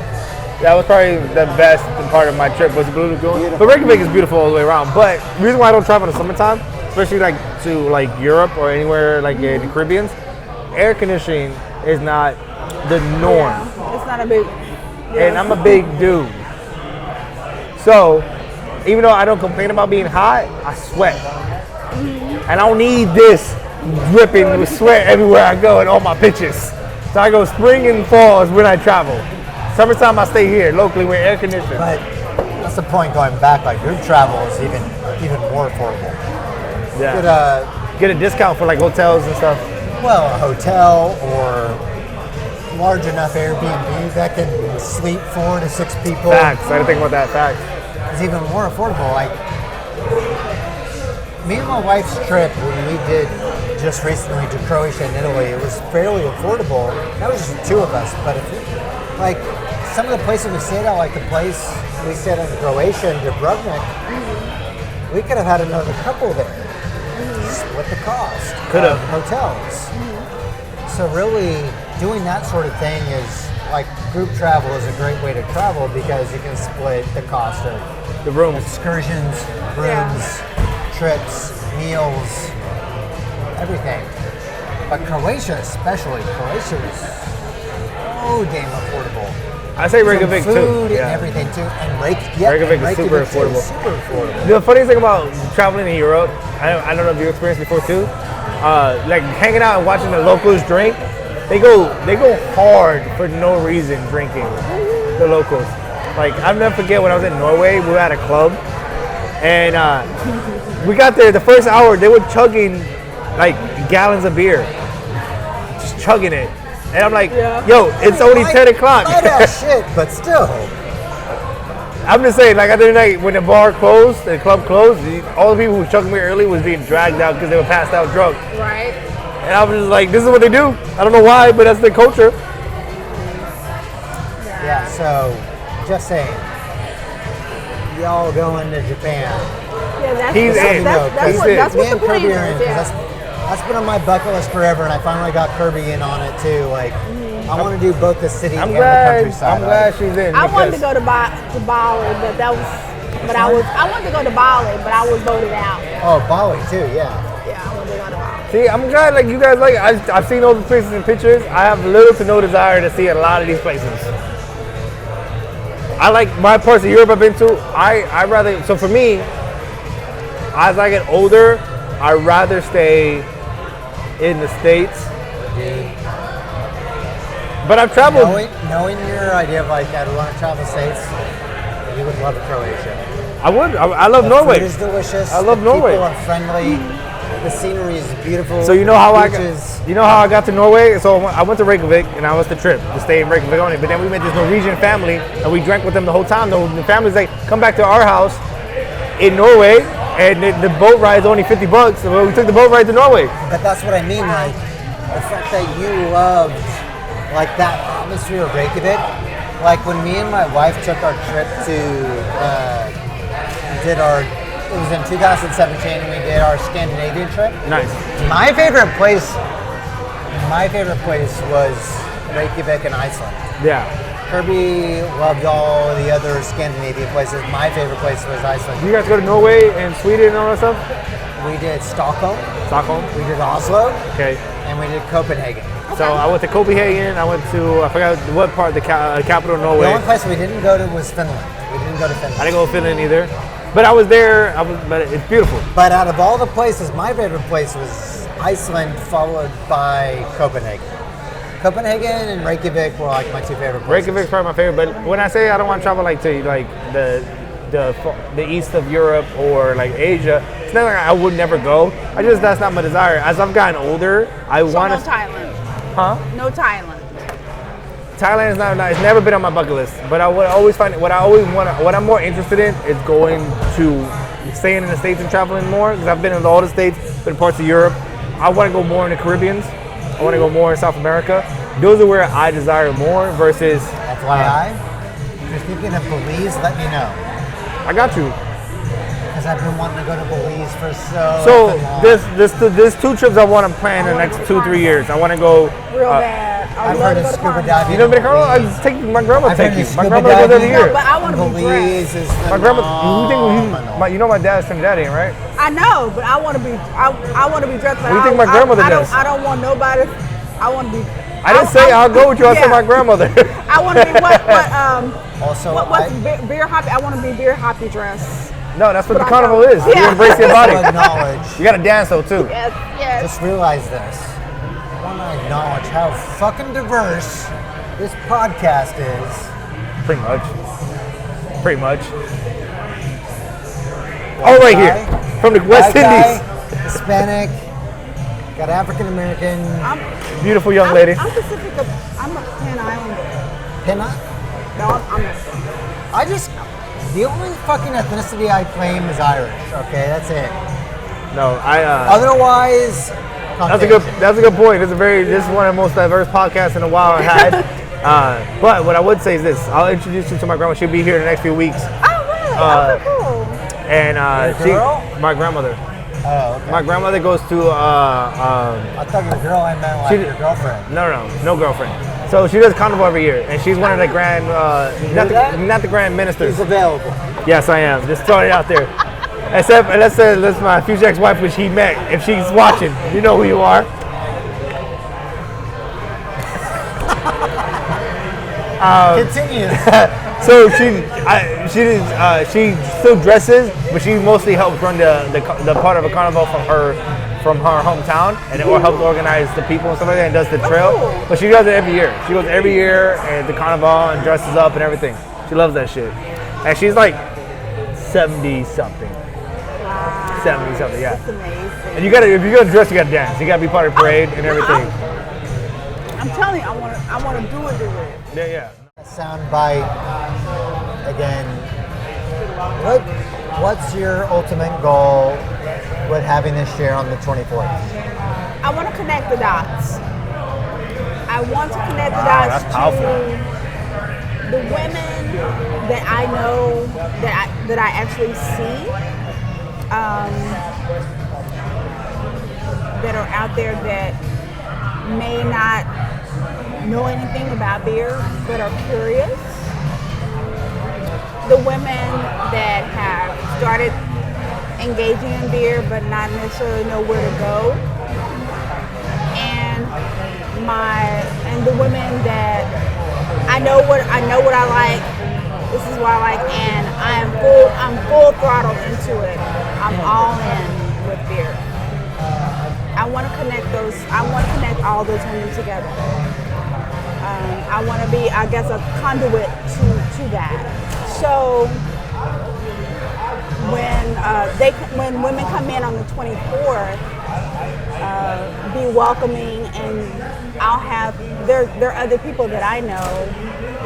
That was probably the best part of my trip was the Blue Lagoon. Beautiful. But Reykjavik is beautiful all the way around. But the reason why I don't travel in the summertime, especially like to like Europe or anywhere like in the Caribbean, air conditioning is not the norm. Yeah, it's not a big. And I'm a big dude. So, even though I don't complain about being hot, I sweat. And I don't need this dripping with sweat everywhere I go in all my pictures. So I go spring and fall is when I travel. Summertime I stay here locally with air conditioning. But that's the point going back. Like your travel is even more affordable. Yeah. Get a discount for like hotels and stuff. Well, a hotel or large enough Airbnb that can sleep 4 to 6 people. Facts. I didn't think about that. Facts. It's even more affordable. Like me and my wife's trip when we did just recently to Croatia and Italy, it was fairly affordable. That was just the two of us. But if like some of the places we stayed at, like the place we stayed in Croatia in Dubrovnik, we could have had another couple there. Split the cost Could've. of hotels. So really doing that sort of thing is like group travel is a great way to travel because you can split the cost of The rooms. excursions, rooms, trips, meals, everything. But Croatia especially, Croatia was so damn affordable. I say Reykjavik Some too. food and everything too. And Reykjavik is super too, affordable. super affordable. The funniest thing about traveling in Europe, I don't know if you experienced before too, like hanging out and watching the locals drink, they go hard for no reason drinking, the locals. Like I'll never forget when I was in Norway, we were at a club, and we got there the first hour, they were chugging like gallons of beer, just chugging it. And I'm like, yo, it's only 10 o'clock. Buy that shit, but still. I'm just saying, like, the other night when the bar closed, the club closed, all the people who chugged me early was being dragged out because they were passed out drunk. Right. And I was just like, this is what they do. I don't know why, but that's their culture. Yeah, so just saying. Y'all going to Japan. Yeah, that's He's in. that's Me what and the plan Kirby are in, is. 'cause Yeah. that's been on my bucket list forever, and I finally got Kirby in on it too. Like, I want to do both the city and the countryside. I'm glad she's in. I wanted to because go to Bali, but that was. But I wanted to go to Bali, but I was voted out. Oh, Bali too, yeah. Yeah, I wanted to go to Bali. See, I'm glad like you guys like it. I've seen all the places and pictures. I have little to no desire to see a lot of these places. I like my parts of Europe I've been to. I rather, so for me, as I get older, I'd rather stay in the States. But I've traveled. Knowing your idea of like, I'd want to travel the States, you would love Croatia. I would. I love The Norway. food is delicious. I love the Norway. People are friendly. The scenery is beautiful. So you know how I beaches. got to Norway? So I went to Reykjavik and I was the trip to stay in Reykjavik only. But then we met this Norwegian family and we drank with them the whole time. The family's like, come back to our house in Norway, and the boat ride's only $50. So we took the boat ride to Norway. But that's what I mean, like the fact that you loved like that atmosphere of Reykjavik. Like when me and my wife took our trip to it was in 2017 and we did our Scandinavian trip. Nice. My favorite place was Reykjavik and Iceland. Yeah. Kirby loved all the other Scandinavian places. My favorite place was Iceland. You guys go to Norway and Sweden and all that stuff? We did Stockholm, Stockholm? we did Oslo, Okay. and we did Copenhagen. So I went to Copenhagen. I went to, I forgot what part of the capital of The Norway. only place we didn't go to was Finland. We didn't go to Finland. I didn't go to Finland either. But I was there, but it's beautiful. But out of all the places, my favorite place was Iceland, followed by Copenhagen. Copenhagen and Reykjavik were like my two favorite places. Reykjavik's probably my favorite, but when I say I don't want to travel like to like the east of Europe or like Asia, it's not like I would never go. That's not my desire. As I've gotten older, I want No to. Thailand. Huh? No Thailand. Thailand is not. It's never been on my bucket list. But I would always find what I'm more interested in is going to staying in the States and traveling more because I've been in all the States, been parts of Europe. I want to go more in the Caribbeans. I want to go more in South America. Those are where I desire more versus. That's why if you're thinking of Belize, let me know. I got you. Because I've been wanting to go to Belize for so long. There's 2 trips I want to plan in the next 2-3 years. I want to go. Real bad. I I've would love heard to of go to scuba Carnival. diving. You never been to Carnival? I Belize. just take my grandma. I've Take heard you. of My scuba grandma goes every diving. year. No, but I want to be Belize dressed. is My grandma. phenomenal. You know my dad's Trinidadian, right? I know, but I want to be. I want to be dressed. But What do you think my grandmother does? I don't want nobody. I want to be. I didn't say I'll go with you. I said yeah. my grandmother. I want to be what Also, what's beer hoppy? I want to be beer hoppy dress. No, that's what the But I carnival don't. is. You Yeah. embrace your body. to acknowledge, You got to dance though too. Yes, yes. just realize this. I want to acknowledge how fucking diverse this podcast is. Pretty much. Pretty much. Oh, right here, from the West White guy, Indies. Hispanic, got African American. Beautiful young lady. I'm Pacific. I'm a Pan Islander. Pinna. No, I'm. I just, the only fucking ethnicity I claim is Irish. Okay, that's it. No, Otherwise, That's a good point. This is one of the most diverse podcasts in a while I had. But what I would say is this: I'll introduce you to my grandma. She'll be here in the next few weeks. Oh, really? Cool. And Your girl? my grandmother. Oh, okay. My grandmother goes to. I thought your girl, I meant like your girlfriend. No girlfriend. So she does carnival every year, and she's one of the grand, not the grand ministers. She's available. Yes, I am. Just throwing it out there. Except, let's say that's my future ex-wife, which he met. If she's watching, you know who you are. Continue. So she still dresses, but she mostly helps run the part of a carnival from her hometown, and or helps organize the people and stuff like that, and does the trail. Cool. But she does it every year. She goes every year at the carnival and dresses up and everything. She loves that shit, and she's like 70 something. 70 something, yeah. That's amazing. And if you're gonna dress, you gotta dance. You gotta be part of the parade and everything. I'm telling you, I want to do it. Yeah. Sound bite. Again, what's your ultimate goal with having this share on the 24th? I want to connect the dots. I want to connect the Wow, dots that's powerful. to the women that I know that I actually see. That are out there that may not know anything about beer but are curious. The women that have started engaging in beer but not necessarily know where to go. And the women that I know what I like. This is what I like, and I'm full throttle into it. I'm all in with beer. I want to connect all those women together. I want to be, I guess, a conduit to that. So when women come in on the 24th, be welcoming, and I'll have there are other people that I know,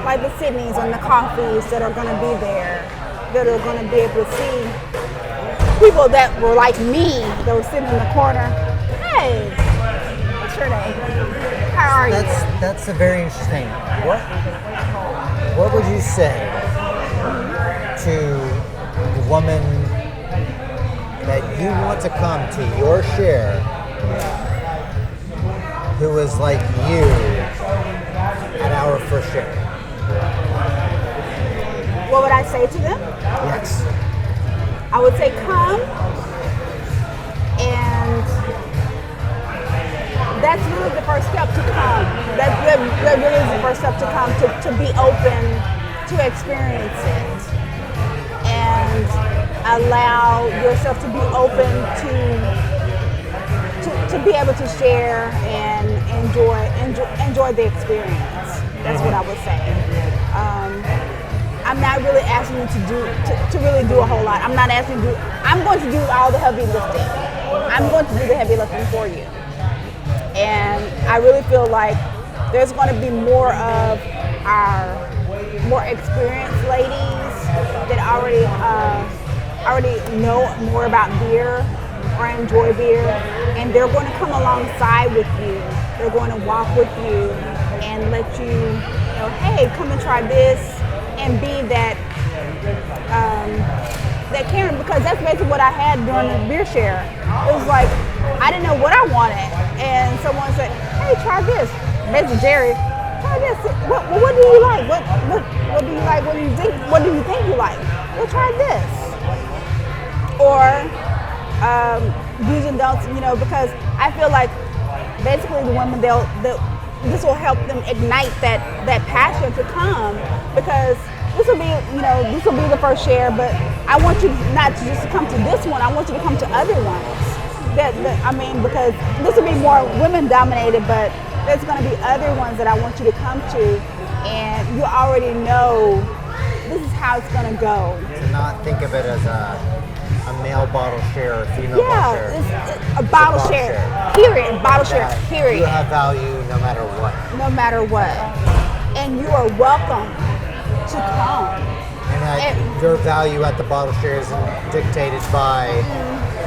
like the Sydneys and the Coffees, that are going to be there, that are going to be able to see people that were like me, that were sitting in the corner. Hey, what's your name? How are you? That's a very interesting. What would you say to the woman that you want to come to your share, who is like you at our first share? What would I say to them? Yes. I would say come, and that's really the first step to come. That really is the first step to come, to be open to experience it and allow yourself to be open to be able to share and enjoy the experience. That's what I would say. I'm not really asking you to really do a whole lot. I'm not asking you. I'm going to do all the heavy lifting. I'm going to do the heavy lifting for you. And I really feel like there's going to be more of our more experienced ladies that already know more about beer or enjoy beer, and they're going to come alongside with you. They're going to walk with you and let you know, hey, come and try this, and be that caring, because that's basically what I had during the beer share. It was like I didn't know what I wanted, and someone said, hey, try this. Basically, Jerry, try this. What do you like? What do you like? What do you think? What do you think you like? Well, try this. Or do's and don'ts, because I feel like basically the women, this will help them ignite that passion to come, because this will be the first share, but I want you not to just come to this one. I want you to come to other ones. Because this will be more women dominated, but there's going to be other ones that I want you to come to, and you already know this is how it's going to go. To not think of it as a male bottle share or female bottle share. It's a bottle share. Period. Bottle share. Period. You have value no matter what. No matter what. And you are welcome to come. And your value at the bottle share isn't dictated by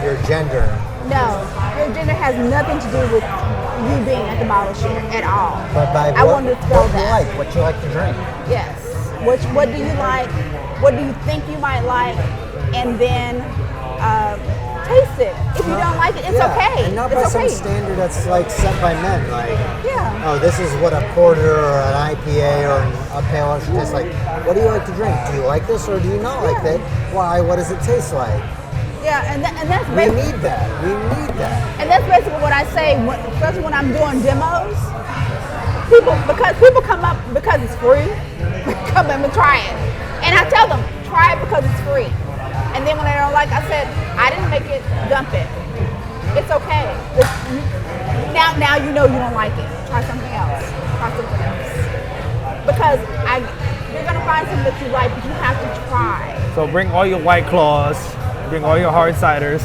your gender. No, your gender has nothing to do with you being at the bottle share at all. But by what you like, what you like to drink. Yes. What do you like? What do you think you might like? And then taste it. If you don't like it, it's okay. And not by some standard that's like set by men. Like, oh, this is what a porter or an IPA or a pale ale should taste like. What do you like to drink? Do you like this or do you not like that? Why? What does it taste like? Yeah, and that's we need that. We need that. And that's basically what I say, especially when I'm doing demos. People come up because it's free, come in and try it, and I tell them try it because it's free. And then when they don't like, I said I didn't make it, dump it. It's okay. Now you know you don't like it. Try something else. Because you're gonna find something that you like, but you have to try. So bring all your White Claws. Bring all your hard ciders.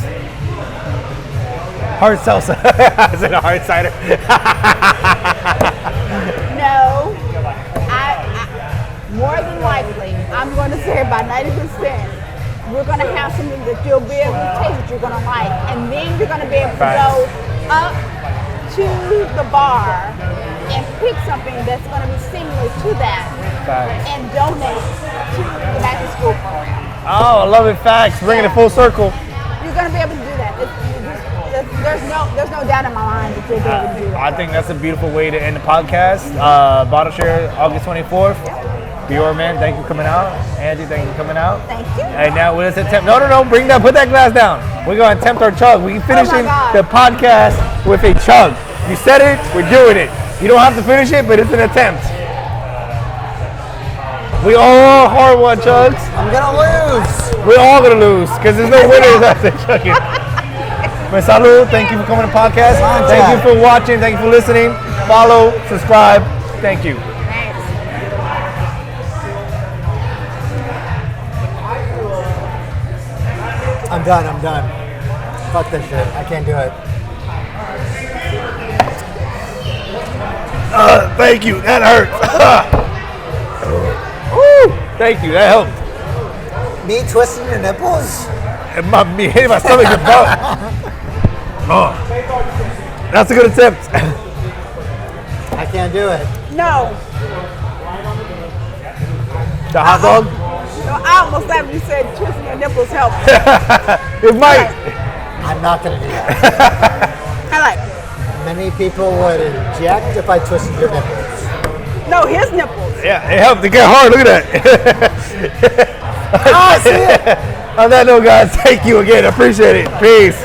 Hard salsa. I said a hard cider. No. I more than likely, I'm going to say about 90%, we're going to have something that you'll be able to taste that you're going to like. And then you're going to be able to go up to the bar and pick something that's going to be similar to that and donate to the back to school program. Oh, I love it. Facts. Bringing it full circle. You're going to be able to do that. There's no doubt in my mind that you'll be able to do that. I think that's a beautiful way to end the podcast. Bottle share August 24th. Beoir Man, thank you for coming out. Angie, thank you for coming out. Thank you. And now let's attempt. No. Put that glass down. We're going to attempt our chug. We're finishing the podcast with a chug. You said it, we're doing it. You don't have to finish it, but it's an attempt. We all horrible at chugs. I'm gonna lose. We're all gonna lose because there's no winners after chugging. But salud, thank you for coming to the podcast. Thank you for watching. Thank you for listening. Follow, subscribe. Thank you. Thanks. I'm done. Fuck this shit. I can't do it. Thank you. That hurt. Woo! Thank you. That helped. Me twisting your nipples? And me hitting my stomach and butt. Oh, that's a good attempt. I can't do it. No. The hot dog? No, I almost laughed when you said twisting your nipples help. It might. I'm not gonna do that. I like. Many people would inject if I twisted your nipples. No, his nipples. Yeah, it helped to get hard. Look at that. I see it. On that note, guys, thank you again. Appreciate it. Peace.